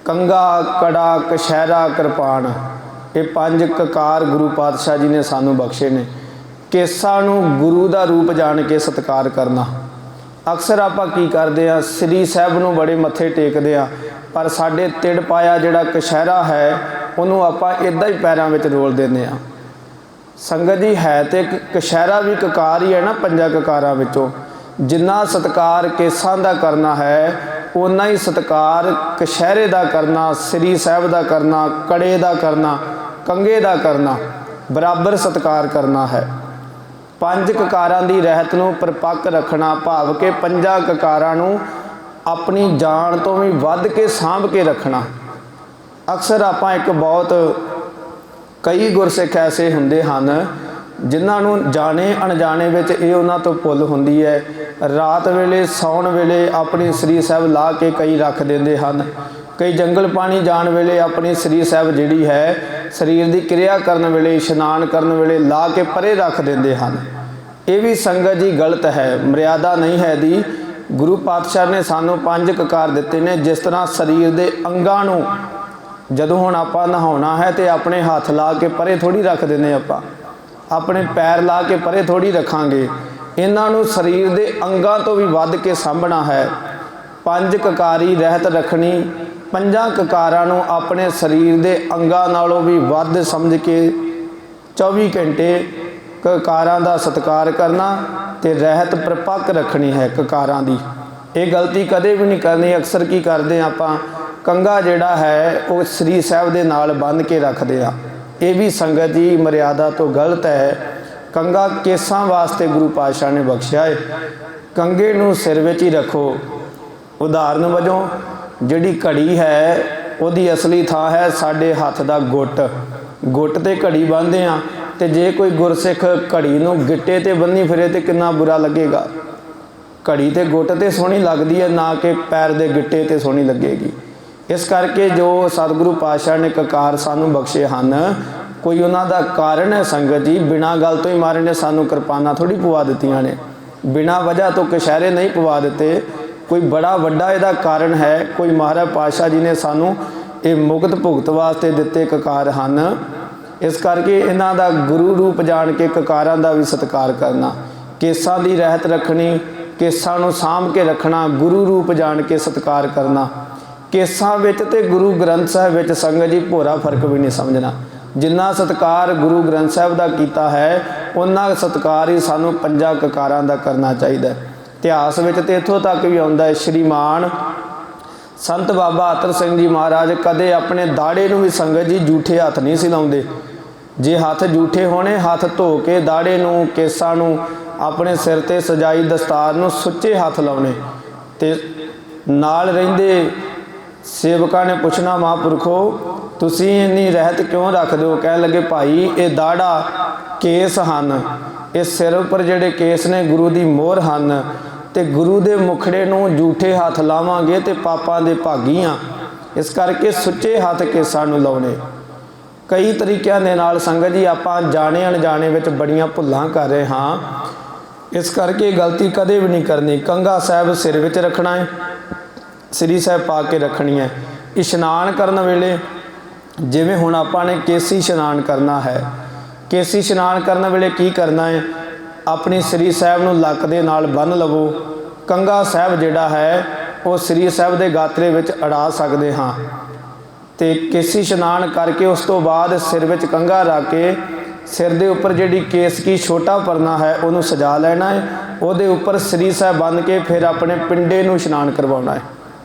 ਕੰਘਾ, ਕੜਾ, ਕਛਹਿਰਾ, ਕਿਰਪਾਨ। ਇਹ ਪੰਜ ਕਕਾਰ ਗੁਰੂ ਪਾਤਸ਼ਾਹ ਜੀ ਨੇ ਸਾਨੂੰ ਬਖਸ਼ੇ ਨੇ। ਕੇਸਾਂ ਨੂੰ ਗੁਰੂ ਦਾ ਰੂਪ ਜਾਣ ਕੇ ਸਤਿਕਾਰ ਕਰਨਾ। ਅਕਸਰ ਆਪਾਂ ਕੀ ਕਰਦੇ ਹਾਂ? ਸ੍ਰੀ ਸਾਹਿਬ ਨੂੰ ਬੜੇ ਮੱਥੇ ਟੇਕਦੇ ਹਾਂ, ਪਰ ਸਾਡੇ ਤਿੜ ਪਾਇਆ ਜਿਹੜਾ ਕਛਹਿਰਾ ਹੈ ਉਹਨੂੰ ਆਪਾਂ ਇੱਦਾਂ ਹੀ ਪੈਰਾਂ ਵਿੱਚ ਰੋਲ ਦਿੰਦੇ ਹਾਂ। ਸੰਗਤ ਜੀ ਹੈ ਤੇ ਕਛਹਿਰਾ ਵੀ ਕਕਾਰ ਹੀ ਹੈ ਨਾ ਪੰਜਾਂ ਕਕਾਰਾਂ ਵਿੱਚੋਂ। ਜਿੰਨਾ ਸਤਿਕਾਰ ਕੇਸਾਂ ਦਾ ਕਰਨਾ ਹੈ ਉਨਾ ਹੀ ਸਤਿਕਾਰ ਕਛਹਿਰੇ ਦਾ ਕਰਨਾ, ਸ੍ਰੀ ਸਾਹਿਬ ਦਾ ਕਰਨਾ, ਕੜੇ ਦਾ ਕਰਨਾ, ਕੰਘੇ ਦਾ ਕਰਨਾ, ਬਰਾਬਰ ਸਤਿਕਾਰ ਕਰਨਾ ਹੈ। ਪੰਜ ਕਕਾਰਾਂ ਦੀ ਰਹਿਤ ਨੂੰ ਪਰਪੱਕ ਰੱਖਣਾ, ਭਾਵ ਕਿ ਪੰਜਾਂ ਕਕਾਰਾਂ ਨੂੰ ਆਪਣੀ ਜਾਨ ਤੋਂ ਵੀ ਵੱਧ ਕੇ ਸਾਂਭ ਕੇ ਰੱਖਣਾ। ਅਕਸਰ ਆਪਾਂ ਇੱਕ ਬਹੁਤ ਕਈ ਗੁਰਸਿੱਖ ਐਸੇ ਹੁੰਦੇ ਹਨ ਜਿਨ੍ਹਾਂ ਨੂੰ ਜਾਣੇ ਅਣਜਾਣੇ ਵਿੱਚ ਇਹ ਉਹਨਾਂ ਤੋਂ ਭੁੱਲ ਹੁੰਦੀ ਹੈ। ਰਾਤ ਵੇਲੇ ਸੌਣ ਵੇਲੇ ਆਪਣੀ ਸ੍ਰੀ ਸਾਹਿਬ ਲਾ ਕੇ ਕਈ ਰੱਖ ਦਿੰਦੇ ਹਨ। ਕਈ ਜੰਗਲ ਪਾਣੀ ਜਾਣ ਵੇਲੇ ਆਪਣੀ ਸ੍ਰੀ ਸਾਹਿਬ ਜਿਹੜੀ ਹੈ ਸਰੀਰ ਦੀ ਕਿਰਿਆ ਕਰਨ ਵੇਲੇ, ਇਸ਼ਨਾਨ ਕਰਨ ਵੇਲੇ ਲਾ ਕੇ ਪਰੇ ਰੱਖ ਦਿੰਦੇ ਹਨ। ਇਹ ਵੀ ਸੰਗਤ ਜੀ ਗਲਤ ਹੈ, ਮਰਿਆਦਾ ਨਹੀਂ ਹੈ ਦੀ। ਗੁਰੂ ਪਾਤਸ਼ਾਹ ਨੇ ਸਾਨੂੰ ਪੰਜ ਕਕਾਰ ਦਿੱਤੇ ਨੇ। ਜਿਸ ਤਰ੍ਹਾਂ ਸਰੀਰ ਦੇ ਅੰਗਾਂ ਨੂੰ ਜਦੋਂ ਹੁਣ ਆਪਾਂ ਨਹਾਉਣਾ ਹੈ ਤੇ ਆਪਣੇ ਹੱਥ ਲਾ ਕੇ ਪਰੇ ਥੋੜੀ ਰੱਖ ਦਿੰਦੇ, ਆਪਾਂ ਆਪਣੇ ਪੈਰ ਲਾ ਕੇ ਪਰੇ ਥੋੜੀ ਰੱਖਾਂਗੇ। ਇਹਨਾਂ ਨੂੰ ਸਰੀਰ ਦੇ ਅੰਗਾਂ ਤੋਂ ਵੀ ਵੱਧ ਕੇ ਸਾਂਭਣਾ ਹੈ। ਪੰਜ ਕਕਾਰੀ ਰਹਿਤ ਰੱਖਣੀ, ਪੰਜਾਂ ਕਕਾਰਾਂ ਨੂੰ ਆਪਣੇ ਸਰੀਰ ਦੇ ਅੰਗਾਂ ਨਾਲੋਂ ਵੀ ਵੱਧ ਸਮਝ ਕੇ 24 ਘੰਟੇ ਕਕਾਰਾਂ ਦਾ ਸਤਿਕਾਰ ਕਰਨਾ ਤੇ ਰਹਿਤ ਪਰਪੱਕ ਰੱਖਣੀ ਹੈ ਕਕਾਰਾਂ ਦੀ। ਇਹ ਗਲਤੀ ਕਦੇ ਵੀ ਨਹੀਂ ਕਰਨੀ। ਅਕਸਰ ਕੀ ਕਰਦੇ ਆਪਾਂ, ਕੰਘਾ ਜਿਹੜਾ ਹੈ ਉਹ ਸ੍ਰੀ ਸਾਹਿਬ ਦੇ ਨਾਲ ਬੰਨ੍ਹ ਕੇ ਰੱਖਦੇ ਆ। ਇਹ ਵੀ ਸੰਗਤ ਜੀ ਮਰਿਆਦਾ ਤੋਂ ਗਲਤ ਹੈ। ਕੰਘਾ ਕੇਸਾਂ ਵਾਸਤੇ ਗੁਰੂ ਪਾਤਸ਼ਾਹ ਨੇ ਬਖਸ਼ਿਆ ਹੈ। ਕੰਘੇ ਨੂੰ ਸਿਰ ਵਿੱਚ ਹੀ ਰੱਖੋ। ਉਦਾਹਰਨ ਵਜੋਂ ਜਿਹੜੀ ਘੜੀ ਹੈ ਉਹਦੀ ਅਸਲੀ ਥਾਂ ਹੈ ਸਾਡੇ ਹੱਥ ਦਾ ਗੁੱਟ। ਗੁੱਟ ਤੇ ਘੜੀ ਬੰਨ੍ਹਦੇ ਆ, ਤੇ ਜੇ ਕੋਈ ਗੁਰਸਿੱਖ ਘੜੀ ਨੂੰ ਗਿੱਟੇ ਤੇ ਬੰਨ੍ਹੀ ਫਿਰੇ ਤੇ ਕਿੰਨਾ ਬੁਰਾ ਲੱਗੇਗਾ। ਘੜੀ ਤੇ ਗੁੱਟ ਤੇ ਸੋਹਣੀ ਲੱਗਦੀ ਹੈ, ਨਾ ਕਿ ਪੈਰ ਦੇ ਗਿੱਟੇ ਤੇ ਸੋਹਣੀ ਲੱਗੇਗੀ। ਇਸ ਕਰਕੇ ਜੋ ਸਤਿਗੁਰੂ ਪਾਤਸ਼ਾਹ ਨੇ ਕਕਾਰ ਸਾਨੂੰ ਬਖਸ਼ੇ ਹਨ, ਕੋਈ ਉਹਨਾਂ ਦਾ ਕਾਰਨ ਹੈ ਸੰਗਤ ਜੀ। ਬਿਨਾਂ ਗੱਲ ਤੋਂ ਹੀ ਮਹਾਰਾਜ ਨੇ ਸਾਨੂੰ ਕਿਰਪਾਨਾਂ ਥੋੜੀ ਪਵਾ ਦਿੱਤੀਆਂ ਨੇ, ਬਿਨਾਂ ਵਜ੍ਹਾ ਤੋਂ ਕਛਹਿਰੇ ਨਹੀਂ ਪਵਾ ਦਿੱਤੇ। ਕੋਈ ਬੜਾ ਵੱਡਾ ਇਹਦਾ ਕਾਰਨ ਹੈ। ਕੋਈ ਮਹਾਰਾਜ ਪਾਤਸ਼ਾਹ ਜੀ ਨੇ ਸਾਨੂੰ ਇਹ ਮੁਕਤ ਭੁਗਤ ਵਾਸਤੇ ਦਿੱਤੇ ਕਕਾਰ ਹਨ। ਇਸ ਕਰਕੇ ਇਹਨਾਂ ਦਾ ਗੁਰੂ ਰੂਪ ਜਾਣ ਕੇ ਕਕਾਰਾਂ ਦਾ ਵੀ ਸਤਿਕਾਰ ਕਰਨਾ, ਕੇਸਾਂ ਦੀ ਰਹਿਤ ਰੱਖਣੀ, ਕੇਸਾਂ ਨੂੰ ਸਾਂਭ ਕੇ ਰੱਖਣਾ, ਗੁਰੂ ਰੂਪ ਜਾਣ ਕੇ ਸਤਿਕਾਰ ਕਰਨਾ। ਕੇਸਾਂ ਵਿੱਚ ਤੇ ਗੁਰੂ ਗ੍ਰੰਥ ਸਾਹਿਬ ਵਿੱਚ ਸੰਗਤ ਜੀ ਭੋਰਾ ਫਰਕ ਵੀ ਨਹੀਂ ਸਮਝਣਾ। ਜਿੰਨਾ ਸਤਿਕਾਰ ਗੁਰੂ ਗ੍ਰੰਥ ਸਾਹਿਬ ਦਾ ਕੀਤਾ ਹੈ, ਉਹਨਾਂ ਸਤਿਕਾਰ ਹੀ ਸਾਨੂੰ ਪੰਜਾਂ ਕਕਾਰਾਂ ਦਾ ਕਰਨਾ ਚਾਹੀਦਾ। ਇਤਿਹਾਸ ਵਿੱਚ ਤੇ ਇੱਥੋਂ ਤੱਕ ਵੀ ਆਉਂਦਾ ਹੈ, ਸ਼੍ਰੀਮਾਨ ਸੰਤ ਬਾਬਾ ਅਤਰ ਸਿੰਘ ਜੀ ਮਹਾਰਾਜ ਕਦੇ ਆਪਣੇ ਦਾੜੇ ਨੂੰ ਵੀ ਸੰਗਤ ਜੀ ਜੂਠੇ ਹੱਥ ਨਹੀਂ ਸੀ ਲਾਉਂਦੇ। ਜੇ ਹੱਥ ਜੂਠੇ ਹੋਣੇ, ਹੱਥ ਧੋ ਕੇ ਦਾੜੇ ਨੂੰ, ਕੇਸਾਂ ਨੂੰ, ਆਪਣੇ ਸਿਰ ਤੇ ਸਜਾਈ ਦਸਤਾਰ ਨੂੰ ਸੁੱਚੇ ਹੱਥ ਲਾਉਣੇ। ਤੇ ਨਾਲ ਰਹਿੰਦੇ ਸੇਵਕਾਂ ਨੇ ਪੁੱਛਣਾ, ਮਹਾਂਪੁਰਖੋ ਤੁਸੀਂ ਇੰਨੀ ਰਹਿਤ ਕਿਉਂ ਰੱਖਦੇ ਹੋ? ਕਹਿਣ ਲੱਗੇ, ਭਾਈ ਇਹ ਦਾੜਾ ਕੇਸ ਹਨ, ਇਹ ਸਿਰ ਉੱਪਰ ਜਿਹੜੇ ਕੇਸ ਨੇ ਗੁਰੂ ਦੀ ਮੋਹਰ ਹਨ, ਤੇ ਗੁਰੂ ਦੇ ਮੁਖੜੇ ਨੂੰ ਜੂਠੇ ਹੱਥ ਲਾਵਾਂਗੇ ਤੇ ਪਾਪਾਂ ਦੇ ਭਾਗੀ ਆ। ਇਸ ਕਰਕੇ ਸੁੱਚੇ ਹੱਥ ਕੇਸਾਂ ਨੂੰ ਲਾਉਣੇ। ਕਈ ਤਰੀਕਿਆਂ ਦੇ ਨਾਲ ਸੰਗਤ ਜੀ ਆਪਾਂ ਜਾਣੇ ਅਣਜਾਣੇ ਵਿੱਚ ਬੜੀਆਂ ਭੁੱਲਾਂ ਕਰ ਰਹੇ ਹਾਂ। ਇਸ ਕਰਕੇ ਗਲਤੀ ਕਦੇ ਵੀ ਨਹੀਂ ਕਰਨੀ। ਕੰਘਾ ਸਾਹਿਬ ਸਿਰ ਵਿੱਚ ਰੱਖਣਾ ਹੈ, ਸ੍ਰੀ ਸਾਹਿਬ ਪਾ ਕੇ ਰੱਖਣੀ ਹੈ। ਇਸ਼ਨਾਨ ਕਰਨ ਵੇਲੇ ਜਿਵੇਂ ਹੁਣ ਆਪਾਂ ਨੇ ਕੇਸੀ ਇਸ਼ਨਾਨ ਕਰਨਾ ਹੈ, ਕੇਸੀ ਇਸ਼ਨਾਨ ਕਰਨ ਵੇਲੇ ਕੀ ਕਰਨਾ ਹੈ, ਆਪਣੀ ਸ੍ਰੀ ਸਾਹਿਬ ਨੂੰ ਲੱਕ ਦੇ ਨਾਲ ਬੰਨ੍ਹ ਲਵੋ। ਕੰਘਾ ਸਾਹਿਬ ਜਿਹੜਾ ਹੈ ਉਹ ਸ੍ਰੀ ਸਾਹਿਬ ਦੇ ਗਾਤਰੇ ਵਿੱਚ ਅੜਾ ਸਕਦੇ ਹਾਂ। ਤੇ ਕੇਸੀ ਇਸ਼ਨਾਨ ਕਰਕੇ ਉਸ ਤੋਂ ਬਾਅਦ ਸਿਰ ਵਿੱਚ ਕੰਘਾ ਰੱਖ ਕੇ ਸਿਰ ਦੇ ਉੱਪਰ ਜਿਹੜੀ ਕੇਸਕੀ ਛੋਟਾ ਪਰਨਾ ਹੈ ਉਹਨੂੰ ਸਜਾ ਲੈਣਾ ਹੈ। ਉਹਦੇ ਉੱਪਰ ਸ੍ਰੀ ਸਾਹਿਬ ਬੰਨ੍ਹ ਕੇ ਫਿਰ ਆਪਣੇ ਪਿੰਡੇ ਨੂੰ ਇਸ਼ਨਾਨ ਕਰਵਾਉਣਾ ਹੈ।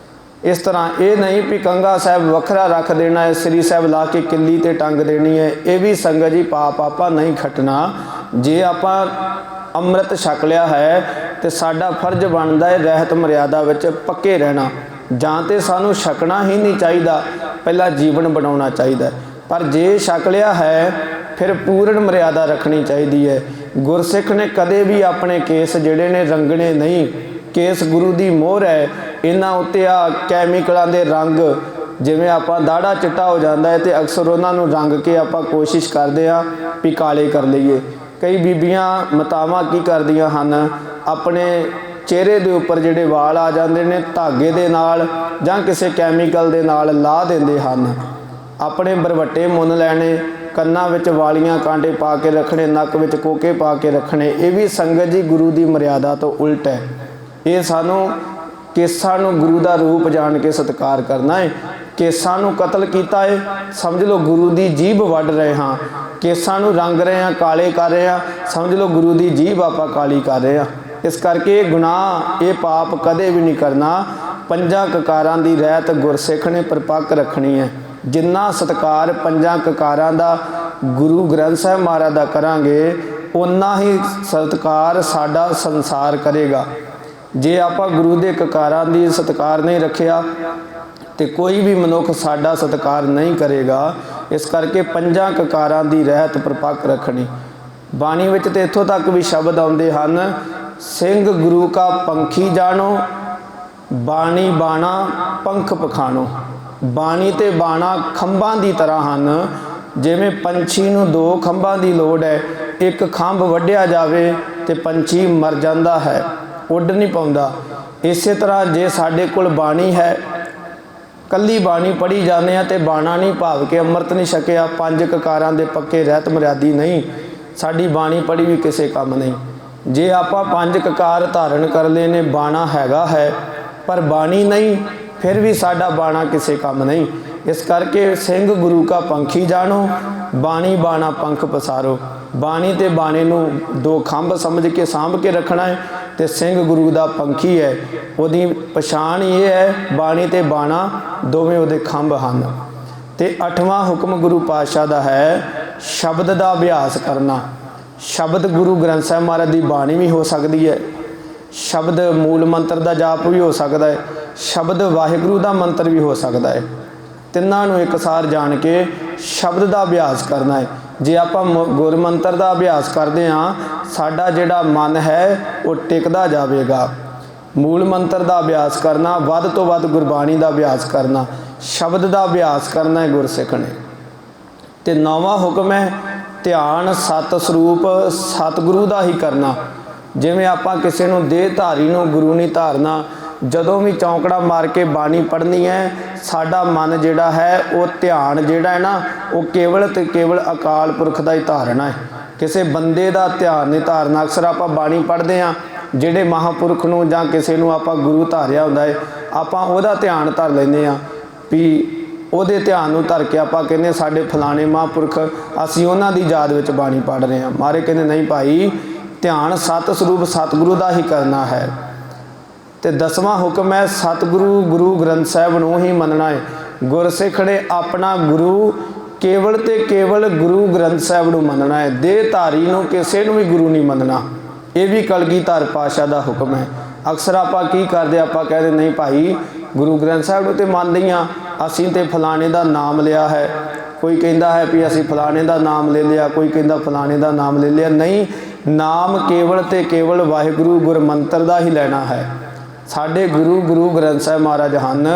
ਇਸ ਤਰ੍ਹਾਂ ਇਹ ਨਹੀਂ ਵੀ ਕੰਘਾ ਸਾਹਿਬ ਵੱਖਰਾ ਰੱਖ ਦੇਣਾ ਹੈ, ਸ੍ਰੀ ਸਾਹਿਬ ਲਾ ਕੇ ਕਿੱਲੀ ਤੇ ਟੰਗ ਦੇਣੀ ਹੈ। ਇਹ ਵੀ ਸੰਗਤ ਜੀ ਪਾਪ ਆਪਾਂ ਨਹੀਂ ਖੱਟਣਾ। ਜੇ ਆਪਾਂ ਅੰਮ੍ਰਿਤ ਛਕ ਲਿਆ ਹੈ ਤੇ ਸਾਡਾ ਫਰਜ਼ ਬਣਦਾ ਹੈ ਰਹਿਤ ਮਰਿਆਦਾ ਵਿੱਚ ਪੱਕੇ ਰਹਿਣਾ। ਜਾਂ ਤੇ ਸਾਨੂੰ ਛਕਣਾ ਹੀ ਨਹੀਂ ਚਾਹੀਦਾ, ਪਹਿਲਾਂ ਜੀਵਨ ਬਣਾਉਣਾ ਚਾਹੀਦਾ। ਪਰ ਜੇ ਛਕ ਲਿਆ ਹੈ ਫਿਰ ਪੂਰਨ ਮਰਿਆਦਾ ਰੱਖਣੀ ਚਾਹੀਦੀ ਹੈ। ਗੁਰਸਿੱਖ ਨੇ ਕਦੇ ਵੀ ਆਪਣੇ ਕੇਸ ਜਿਹੜੇ ਨੇ ਰੰਗਣੇ ਨਹੀਂ। ਕੇਸ ਗੁਰੂ ਦੀ ਮੋਹਰ ਹੈ। ਇਹਨਾਂ ਉੱਤੇ ਆ ਕੈਮੀਕਲਾਂ ਦੇ ਰੰਗ, ਜਿਵੇਂ ਆਪਾਂ ਦਾੜਾ ਚਿੱਟਾ ਹੋ ਜਾਂਦਾ ਹੈ ਤੇ ਅਕਸਰ ਉਹਨਾਂ ਨੂੰ ਰੰਗ ਕੇ ਆਪਾਂ ਕੋਸ਼ਿਸ਼ ਕਰਦੇ ਹਾਂ ਵੀ ਕਾਲੇ ਕਰ ਲਈਏ। ਕਈ ਬੀਬੀਆਂ ਮਾਤਾਵਾਂ ਕੀ ਕਰਦੀਆਂ ਹਨ, ਆਪਣੇ ਚਿਹਰੇ ਦੇ ਉੱਪਰ ਜਿਹੜੇ ਵਾਲ ਆ ਜਾਂਦੇ ਨੇ ਧਾਗੇ ਦੇ ਨਾਲ ਜਾਂ ਕਿਸੇ ਕੈਮੀਕਲ ਦੇ ਨਾਲ ਲਾ ਦਿੰਦੇ ਹਨ। ਆਪਣੇ ਬਰਵੱਟੇ ਮੁੰਨ ਲੈਣੇ, ਕੰਨਾਂ ਵਿੱਚ ਵਾਲੀਆਂ ਕਾਂਟੇ ਪਾ ਕੇ ਰੱਖਣੇ, ਨੱਕ ਵਿੱਚ ਕੋਕੇ ਪਾ ਕੇ ਰੱਖਣੇ। ਇਹ ਵੀ ਸੰਗਤ ਜੀ ਗੁਰੂ ਦੀ ਮਰਿਆਦਾ ਤੋਂ ਉਲਟ ਹੈ। ਇਹ ਸਾਨੂੰ ਕੇਸਾਂ ਨੂੰ ਗੁਰੂ ਦਾ ਰੂਪ ਜਾਣ ਕੇ ਸਤਿਕਾਰ ਕਰਨਾ ਹੈ। ਕੇਸਾਂ ਨੂੰ ਕਤਲ ਕੀਤਾ ਹੈ, ਸਮਝ ਲਓ ਗੁਰੂ ਦੀ ਜੀਭ ਵੱਢ ਰਹੇ ਹਾਂ। ਕੇਸਾਂ ਨੂੰ ਰੰਗ ਰਹੇ ਹਾਂ, ਕਾਲੇ ਕਰ ਰਹੇ ਹਾਂ, ਸਮਝ ਲਓ ਗੁਰੂ ਦੀ ਜੀਭ ਆਪਾਂ ਕਾਲੀ ਕਰ ਰਹੇ ਹਾਂ। ਇਸ ਕਰਕੇ ਇਹ ਗੁਨਾਹ, ਇਹ ਪਾਪ ਕਦੇ ਵੀ ਨਹੀਂ ਕਰਨਾ। ਪੰਜਾਂ ਕਕਾਰਾਂ ਦੀ ਰਹਿਤ ਗੁਰਸਿੱਖ ਨੇ ਪਰਪੱਕ ਰੱਖਣੀ ਹੈ। ਜਿੰਨਾ ਸਤਿਕਾਰ ਪੰਜਾਂ ਕਕਾਰਾਂ ਦਾ ਗੁਰੂ ਗ੍ਰੰਥ ਸਾਹਿਬ ਮਹਾਰਾਜ ਦਾ ਕਰਾਂਗੇ, ਉਨਾ ਹੀ ਸਤਿਕਾਰ ਸਾਡਾ ਸੰਸਾਰ ਕਰੇਗਾ। ਜੇ ਆਪਾਂ ਗੁਰੂ ਦੇ ਕਕਾਰਾਂ ਦੀ ਸਤਿਕਾਰ ਨਹੀਂ ਰੱਖਿਆ ਤੇ ਕੋਈ ਵੀ ਮਨੁੱਖ ਸਾਡਾ ਸਤਿਕਾਰ ਨਹੀਂ ਕਰੇਗਾ। ਇਸ ਕਰਕੇ ਪੰਜਾਂ ਕਕਾਰਾਂ ਦੀ ਰਹਿਤ ਪ੍ਰਪੱਕ ਰੱਖਣੀ। ਬਾਣੀ ਵਿੱਚ ਤੇ ਇੱਥੋਂ ਤੱਕ ਵੀ ਸ਼ਬਦ ਆਉਂਦੇ ਹਨ, ਸਿੰਘ ਗੁਰੂ ਕਾ ਪੰਖੀ ਜਾਣੋ, ਬਾਣੀ ਬਾਣਾ ਪੰਖ ਪਖਾਣੋ। ਬਾਣੀ ਤੇ ਬਾਣਾ ਖੰਭਾਂ ਦੀ ਤਰ੍ਹਾਂ ਹਨ। ਜਿਵੇਂ ਪੰਛੀ ਨੂੰ ਦੋ ਖੰਭਾਂ ਦੀ ਲੋੜ ਹੈ, ਇੱਕ ਖੰਭ ਵੱਢਿਆ ਜਾਵੇ ਤੇ ਪੰਛੀ ਮਰ ਜਾਂਦਾ ਹੈ, ਉੱਡ ਨਹੀਂ ਪਾਉਂਦਾ। ਇਸੇ ਤਰ੍ਹਾਂ ਜੇ ਸਾਡੇ ਕੋਲ ਬਾਣੀ ਹੈ, ਕੱਲੀ ਬਾਣੀ ਪੜ੍ਹੀ ਜਾਂਦੇ ਆ ਤੇ ਬਾਣਾ ਨਹੀਂ ਭਾਵ ਕੇ ਅੰਮ੍ਰਿਤ ਨਹੀਂ ਛਕਿਆ, ਪੰਜ ਕਕਾਰਾਂ ਦੇ ਪੱਕੇ ਰਹਿਤ ਮਰਿਆਦੀ ਨਹੀਂ, ਸਾਡੀ ਬਾਣੀ ਪੜ੍ਹੀ ਵੀ ਕਿਸੇ ਕੰਮ ਨਹੀਂ। ਜੇ ਆਪਾਂ ਪੰਜ ਕਕਾਰ ਧਾਰਨ ਕਰ ਲਏ ਨੇ, ਬਾਣਾ ਹੈਗਾ ਹੈ ਪਰ ਬਾਣੀ ਨਹੀਂ, ਫਿਰ ਵੀ ਸਾਡਾ ਬਾਣਾ ਕਿਸੇ ਕੰਮ ਨਹੀਂ। ਇਸ ਕਰਕੇ ਸਿੰਘ ਗੁਰੂ ਕਾ ਪੰਖੀ ਜਾਣੋ, ਬਾਣੀ ਬਾਣਾ ਪੰਖ ਪਸਾਰੋ। ਬਾਣੀ ਤੇ ਬਾਣੇ ਨੂੰ ਦੋ ਖੰਭ ਸਮਝ ਕੇ ਸਾਂਭ ਕੇ ਰੱਖਣਾ ਹੈ ਤੇ ਸਿੰਘ ਗੁਰੂ ਦਾ ਪੰਖੀ ਹੈ, ਉਹਦੀ ਪਛਾਣ ਇਹ ਹੈ, ਬਾਣੀ ਤੇ ਬਾਣਾ ਦੋਵੇਂ ਉਹਦੇ ਖੰਭ ਹਨ। ਤੇ 8ਵਾਂ ਹੁਕਮ ਗੁਰੂ ਪਾਤਸ਼ਾਹ ਦਾ ਹੈ ਸ਼ਬਦ ਦਾ ਅਭਿਆਸ ਕਰਨਾ। ਸ਼ਬਦ ਗੁਰੂ ਗ੍ਰੰਥ ਸਾਹਿਬ ਮਹਾਰਾਜ ਦੀ ਬਾਣੀ ਵੀ ਹੋ ਸਕਦੀ ਹੈ, ਸ਼ਬਦ ਮੂਲ ਮੰਤਰ ਦਾ ਜਾਪ ਵੀ ਹੋ ਸਕਦਾ ਹੈ, ਸ਼ਬਦ ਵਾਹਿਗੁਰੂ ਦਾ ਮੰਤਰ ਵੀ ਹੋ ਸਕਦਾ ਹੈ। ਤਿੰਨਾਂ ਨੂੰ ਇੱਕਸਾਰ ਜਾਣ ਕੇ ਸ਼ਬਦ ਦਾ ਅਭਿਆਸ ਕਰਨਾ ਹੈ। ਜੇ ਆਪਾਂ ਗੁਰ ਮੰਤਰ ਦਾ ਅਭਿਆਸ ਕਰਦੇ ਹਾਂ, ਸਾਡਾ ਜਿਹੜਾ ਮਨ ਹੈ ਉਹ ਟਿਕਦਾ ਜਾਵੇਗਾ। ਮੂਲ ਮੰਤਰ ਦਾ ਅਭਿਆਸ ਕਰਨਾ, ਵੱਧ ਤੋਂ ਵੱਧ ਗੁਰਬਾਣੀ ਦਾ ਅਭਿਆਸ ਕਰਨਾ, ਸ਼ਬਦ ਦਾ ਅਭਿਆਸ ਕਰਨਾ ਹੈ ਗੁਰਸਿੱਖ ਨੇ। ਤੇ 9ਵਾਂ ਹੁਕਮ ਹੈ ਧਿਆਨ ਸਤ ਸਰੂਪ ਸਤਿਗੁਰੂ ਦਾ ਹੀ ਕਰਨਾ। ਜਿਵੇਂ ਆਪਾਂ ਕਿਸੇ ਨੂੰ ਦੇਹ ਧਾਰੀ ਨੂੰ ਗੁਰੂ ਨਹੀਂ ਧਾਰਨਾ, ਜਦੋਂ ਵੀ ਚੌਂਕੜਾ ਮਾਰ ਕੇ ਬਾਣੀ ਪੜ੍ਹਨੀ ਹੈ, ਸਾਡਾ ਮਨ ਜਿਹੜਾ ਹੈ ਉਹ ਧਿਆਨ ਜਿਹੜਾ ਹੈ ਨਾ, ਉਹ ਕੇਵਲ ਤੇ ਕੇਵਲ ਅਕਾਲ ਪੁਰਖ ਦਾ ਹੀ ਧਾਰਨਾ ਹੈ, ਕਿਸੇ ਬੰਦੇ ਦਾ ਧਿਆਨ ਨਹੀਂ ਧਾਰਨਾ। ਅਕਸਰ ਆਪਾਂ ਬਾਣੀ ਪੜ੍ਹਦੇ ਹਾਂ, ਜਿਹੜੇ ਮਹਾਂਪੁਰਖ ਨੂੰ ਜਾਂ ਕਿਸੇ ਨੂੰ ਆਪਾਂ ਗੁਰੂ ਧਾਰਿਆ ਹੁੰਦਾ ਹੈ, ਆਪਾਂ ਉਹਦਾ ਧਿਆਨ ਧਰ ਲੈਂਦੇ ਹਾਂ ਵੀ ਉਹਦੇ ਧਿਆਨ ਨੂੰ ਧਰ ਕੇ ਆਪਾਂ ਕਹਿੰਦੇ ਸਾਡੇ ਫਲਾਣੇ ਮਹਾਂਪੁਰਖ, ਅਸੀਂ ਉਹਨਾਂ ਦੀ ਯਾਦ ਵਿੱਚ ਬਾਣੀ ਪੜ੍ਹ ਰਹੇ ਹਾਂ। ਮਾਰੇ ਕਹਿੰਦੇ ਨਹੀਂ ਭਾਈ, ਧਿਆਨ ਸਤ ਸਰੂਪ ਸਤਿਗੁਰੂ ਦਾ ਹੀ ਕਰਨਾ ਹੈ। ਤੇ 10ਵਾਂ ਹੁਕਮ ਹੈ ਸਤਿਗੁਰੂ ਗੁਰੂ ਗ੍ਰੰਥ ਸਾਹਿਬ ਨੂੰ ਹੀ ਮੰਨਣਾ ਹੈ। ਗੁਰਸਿੱਖ ਨੇ ਆਪਣਾ ਗੁਰੂ ਕੇਵਲ ਤੇ ਕੇਵਲ ਗੁਰੂ ਗ੍ਰੰਥ ਸਾਹਿਬ ਨੂੰ ਮੰਨਣਾ ਹੈ, ਦੇਹ ਧਾਰੀ ਨੂੰ ਕਿਸੇ ਨੂੰ ਵੀ ਗੁਰੂ ਨਹੀਂ ਮੰਨਣਾ। ਇਹ ਵੀ ਕਲਗੀਧਰ ਪਾਤਸ਼ਾਹ ਦਾ ਹੁਕਮ ਹੈ। ਅਕਸਰ ਆਪਾਂ ਕੀ ਕਰਦੇ, ਆਪਾਂ ਕਹਿੰਦੇ ਨਹੀਂ ਭਾਈ ਗੁਰੂ ਗ੍ਰੰਥ ਸਾਹਿਬ ਨੂੰ ਤੇ ਮੰਨਦੇ ਹਾਂ, ਅਸੀਂ ਤੇ ਫਲਾਣੇ ਦਾ ਨਾਮ ਲਿਆ ਹੈ। ਕੋਈ ਕਹਿੰਦਾ ਹੈ ਵੀ ਅਸੀਂ ਫਲਾਣੇ ਦਾ ਨਾਮ ਲੈ ਲਿਆ, ਕੋਈ ਕਹਿੰਦਾ ਫਲਾਣੇ ਦਾ ਨਾਮ ਲੈ ਲਿਆ। ਨਹੀਂ, ਨਾਮ ਕੇਵਲ ਤੇ ਕੇਵਲ ਵਾਹਿਗੁਰੂ ਗੁਰਮੰਤਰ ਦਾ ਹੀ ਲੈਣਾ ਹੈ। ਸਾਡੇ ਗੁਰੂ ਗ੍ਰੰਥ ਸਾਹਿਬ ਮਹਾਰਾਜ ਹਨ।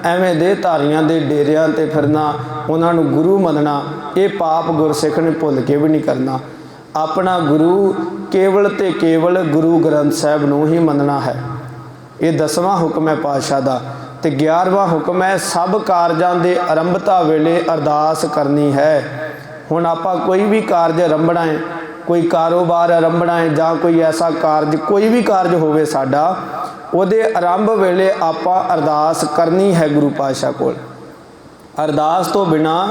ਐਵੇਂ ਦੇ ਧਾਰੀਆਂ ਦੇ ਡੇਰਿਆਂ ਤੇ ਫਿਰਨਾ, ਉਹਨਾਂ ਨੂੰ ਗੁਰੂ ਮੰਨਣਾ, ਇਹ ਪਾਪ ਗੁਰਸਿੱਖ ਨੇ ਭੁੱਲ ਕੇ ਵੀ ਨਹੀਂ ਕਰਨਾ। ਆਪਣਾ ਗੁਰੂ ਕੇਵਲ ਤੇ ਕੇਵਲ ਗੁਰੂ ਗ੍ਰੰਥ ਸਾਹਿਬ ਨੂੰ ਹੀ ਮੰਨਣਾ ਹੈ। ਇਹ 10ਵਾਂ ਹੁਕਮ ਹੈ ਪਾਤਸ਼ਾਹ ਦਾ। ਤੇ 11ਵਾਂ ਹੁਕਮ ਹੈ ਸਭ ਕਾਰਜਾਂ ਦੇ ਆਰੰਭਤਾ ਵੇਲੇ ਅਰਦਾਸ ਕਰਨੀ ਹੈ। ਹੁਣ ਆਪਾਂ ਕੋਈ ਵੀ ਕਾਰਜ ਆਰੰਭਣਾ ਹੈ, ਕੋਈ ਕਾਰੋਬਾਰ ਆਰੰਭਣਾ ਹੈ ਜਾਂ ਕੋਈ ਐਸਾ ਕਾਰਜ, ਕੋਈ ਵੀ ਕਾਰਜ ਹੋਵੇ ਸਾਡਾ, ਉਹਦੇ ਆਰੰਭ ਵੇਲੇ ਆਪਾਂ ਅਰਦਾਸ ਕਰਨੀ ਹੈ ਗੁਰੂ ਪਾਤਸ਼ਾਹ ਕੋਲ। ਅਰਦਾਸ ਤੋਂ ਬਿਨਾ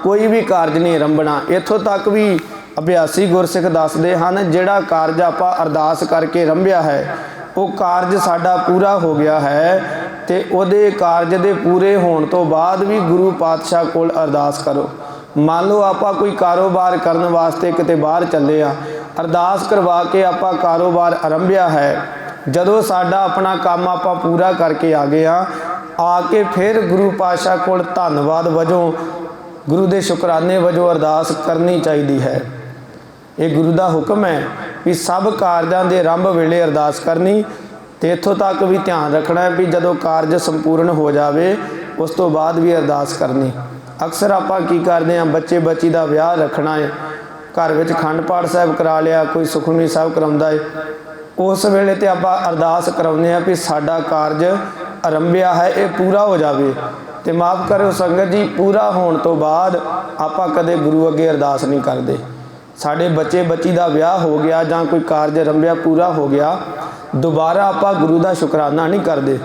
ਕੋਈ ਵੀ ਕਾਰਜ ਨਹੀਂ ਆਰੰਭਣਾ। ਇੱਥੋਂ ਤੱਕ ਵੀ ਅਭਿਆਸੀ ਗੁਰਸਿੱਖ ਦੱਸਦੇ ਹਨ, ਜਿਹੜਾ ਕਾਰਜ ਆਪਾਂ ਅਰਦਾਸ ਕਰਕੇ ਆਰੰਭਿਆ ਹੈ, ਉਹ ਕਾਰਜ ਸਾਡਾ ਪੂਰਾ ਹੋ ਗਿਆ ਹੈ ਤੇ ਉਹਦੇ ਕਾਰਜ ਦੇ ਪੂਰੇ ਹੋਣ ਤੋਂ ਬਾਅਦ ਵੀ ਗੁਰੂ ਪਾਤਸ਼ਾਹ ਕੋਲ ਅਰਦਾਸ ਕਰੋ। ਮੰਨ ਲਓ ਆਪਾਂ ਕੋਈ ਕਾਰੋਬਾਰ ਕਰਨ ਵਾਸਤੇ ਕਿਤੇ ਬਾਹਰ ਚੱਲੇ ਆ, ਅਰਦਾਸ ਕਰਵਾ ਕੇ ਆਪਾਂ ਕਾਰੋਬਾਰ ਆਰੰਭਿਆ ਹੈ। ਜਦੋਂ ਸਾਡਾ ਆਪਣਾ ਕੰਮ ਆਪਾਂ ਪੂਰਾ ਕਰਕੇ ਆ ਗਏ ਆ ਕੇ ਫਿਰ ਗੁਰੂ ਪਾਤਸ਼ਾਹ ਕੋਲ ਧੰਨਵਾਦ ਵਜੋਂ, ਗੁਰੂ ਦੇ ਸ਼ੁਕਰਾਨੇ ਵਜੋਂ ਅਰਦਾਸ ਕਰਨੀ ਚਾਹੀਦੀ ਹੈ। ਇਹ ਗੁਰੂ ਦਾ ਹੁਕਮ ਹੈ ਵੀ ਸਭ ਕਾਰਜਾਂ ਦੇ ਆਰੰਭ ਵੇਲੇ ਅਰਦਾਸ ਕਰਨੀ। ਤੇ ਇੱਥੋਂ ਤੱਕ ਵੀ ਧਿਆਨ ਰੱਖਣਾ ਹੈ ਵੀ ਜਦੋਂ ਕਾਰਜ ਸੰਪੂਰਨ ਹੋ ਜਾਵੇ ਉਸ ਤੋਂ ਬਾਅਦ ਵੀ ਅਰਦਾਸ ਕਰਨੀ। ਅਕਸਰ ਆਪਾਂ ਕੀ ਕਰਦੇ ਹਾਂ, ਬੱਚੇ ਬੱਚੀ ਦਾ ਵਿਆਹ ਰੱਖਣਾ ਹੈ, ਘਰ ਵਿੱਚ ਅਖੰਡ ਪਾਠ ਸਾਹਿਬ ਕਰਾ ਲਿਆ, ਕੋਈ ਸੁਖਮਨੀ ਸਾਹਿਬ ਕਰਾਉਂਦਾ ਹੈ, ਉਸ ਵੇਲੇ ਤੇ ਆਪਾਂ ਅਰਦਾਸ ਕਰਾਉਂਦੇ ਹਾਂ ਵੀ ਸਾਡਾ ਕਾਰਜ ਆਰੰਭਿਆ ਹੈ, ਇਹ ਪੂਰਾ ਹੋ ਜਾਵੇ। ਤੇ ਮਾਫ ਕਰਿਓ ਸੰਗਤ ਜੀ, ਪੂਰਾ ਹੋਣ ਤੋਂ ਬਾਅਦ ਆਪਾਂ ਕਦੇ ਗੁਰੂ ਅੱਗੇ ਅਰਦਾਸ ਨਹੀਂ ਕਰਦੇ। ਸਾਡੇ ਬੱਚੇ ਬੱਚੀ ਦਾ ਵਿਆਹ ਹੋ ਗਿਆ ਜਾਂ ਕੋਈ ਕਾਰਜ ਆਰੰਭਿਆ ਪੂਰਾ ਹੋ ਗਿਆ, ਦੁਬਾਰਾ ਆਪਾਂ ਗੁਰੂ ਦਾ ਸ਼ੁਕਰਾਨਾ ਨਹੀਂ ਕਰਦੇ।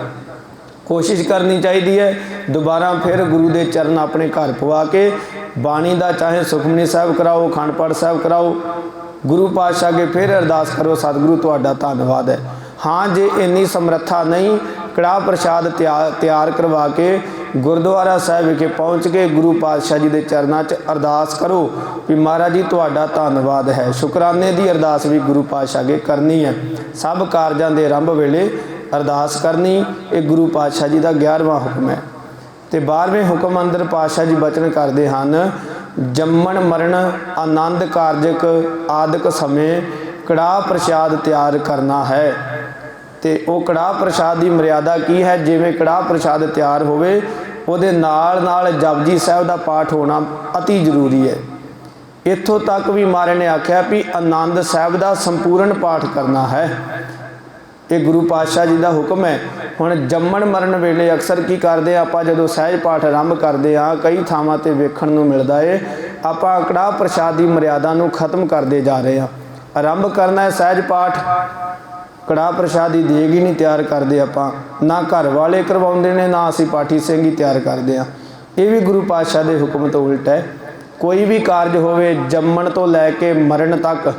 ਕੋਸ਼ਿਸ਼ ਕਰਨੀ ਚਾਹੀਦੀ ਹੈ ਦੁਬਾਰਾ ਫਿਰ ਗੁਰੂ ਦੇ ਚਰਨ ਆਪਣੇ ਘਰ ਪਵਾ ਕੇ ਬਾਣੀ ਦਾ ਚਾਹੇ ਸੁਖਮਨੀ ਸਾਹਿਬ ਕਰਾਓ, ਅਖੰਡ ਪਾਠ ਸਾਹਿਬ ਕਰਾਓ, ਗੁਰੂ ਪਾਤਸ਼ਾਹ ਅੱਗੇ ਫਿਰ ਅਰਦਾਸ ਕਰੋ, ਸਤਿਗੁਰੂ ਤੁਹਾਡਾ ਧੰਨਵਾਦ ਹੈ। ਹਾਂ, ਜੇ ਇੰਨੀ ਸਮਰੱਥਾ ਨਹੀਂ, ਕੜਾਹ ਪ੍ਰਸ਼ਾਦ ਤਿਆਰ ਕਰਵਾ ਕੇ ਗੁਰਦੁਆਰਾ ਸਾਹਿਬ ਵਿਖੇ ਪਹੁੰਚ ਕੇ ਗੁਰੂ ਪਾਤਸ਼ਾਹ ਜੀ ਦੇ ਚਰਨਾਂ 'ਚ ਅਰਦਾਸ ਕਰੋ ਵੀ ਮਹਾਰਾਜ ਜੀ ਤੁਹਾਡਾ ਧੰਨਵਾਦ ਹੈ। ਸ਼ੁਕਰਾਨੇ ਦੀ ਅਰਦਾਸ ਵੀ ਗੁਰੂ ਪਾਤਸ਼ਾਹ ਅੱਗੇ ਕਰਨੀ ਹੈ। ਸਭ ਕਾਰਜਾਂ ਦੇ ਆਰੰਭ ਵੇਲੇ ਅਰਦਾਸ ਕਰਨੀ, ਇਹ ਗੁਰੂ ਪਾਤਸ਼ਾਹ ਜੀ ਦਾ 11ਵਾਂ ਹੁਕਮ ਹੈ। ਤੇ 12ਵੇਂ ਹੁਕਮ ਅੰਦਰ ਪਾਤਸ਼ਾਹ ਜੀ ਬਚਨ ਕਰਦੇ ਹਨ, ਜੰਮਣ ਮਰਨ ਆਨੰਦ ਕਾਰਜਕ ਆਦਿਕ ਸਮੇਂ ਕੜਾਹ ਪ੍ਰਸ਼ਾਦ ਤਿਆਰ ਕਰਨਾ ਹੈ। ਤੇ ਉਹ ਕੜਾਹ ਪ੍ਰਸ਼ਾਦ ਦੀ ਮਰਿਆਦਾ ਕੀ ਹੈ? ਜਿਵੇਂ ਕੜਾਹ ਪ੍ਰਸ਼ਾਦ ਤਿਆਰ ਹੋਵੇ ਉਹਦੇ ਨਾਲ ਨਾਲ ਜਪਜੀ ਸਾਹਿਬ ਦਾ ਪਾਠ ਹੋਣਾ ਅਤੀ ਜ਼ਰੂਰੀ ਹੈ। ਇੱਥੋਂ ਤੱਕ ਵੀ ਮਹਾਰਾਜ ਨੇ ਆਖਿਆ ਵੀ ਆਨੰਦ ਸਾਹਿਬ ਦਾ ਸੰਪੂਰਨ ਪਾਠ ਕਰਨਾ ਹੈ। ਇਹ ਗੁਰੂ ਪਾਤਸ਼ਾਹ ਜੀ ਦਾ ਹੁਕਮ ਹੈ। ਹੁਣ ਜੰਮਣ ਮਰਨ ਵੇਲੇ ਅਕਸਰ ਕੀ ਕਰਦੇ ਆਪਾਂ, ਜਦੋਂ ਸਹਿਜ ਪਾਠ ਆਰੰਭ ਕਰਦੇ ਹਾਂ, ਕਈ ਥਾਵਾਂ 'ਤੇ ਵੇਖਣ ਨੂੰ ਮਿਲਦਾ ਹੈ ਆਪਾਂ ਕੜਾਹ ਪ੍ਰਸ਼ਾਦ ਦੀ ਮਰਿਆਦਾ ਨੂੰ ਖਤਮ ਕਰਦੇ ਜਾ ਰਹੇ ਹਾਂ। ਆਰੰਭ ਕਰਨਾ ਹੈ ਸਹਿਜ ਪਾਠ, ਕੜਾਹ ਪ੍ਰਸ਼ਾਦ ਦੀ ਦੇਗ ਹੀ ਨਹੀਂ ਤਿਆਰ ਕਰਦੇ ਆਪਾਂ, ਨਾ ਘਰ ਵਾਲੇ ਕਰਵਾਉਂਦੇ ਨੇ, ਨਾ ਅਸੀਂ ਪਾਠੀ ਸਿੰਘ ਹੀ ਤਿਆਰ ਕਰਦੇ ਹਾਂ। ਇਹ ਵੀ ਗੁਰੂ ਪਾਤਸ਼ਾਹ ਦੇ ਹੁਕਮ ਤੋਂ ਉਲਟ ਹੈ। ਕੋਈ ਵੀ ਕਾਰਜ ਹੋਵੇ ਜੰਮਣ ਤੋਂ ਲੈ ਕੇ ਮਰਨ ਤੱਕ,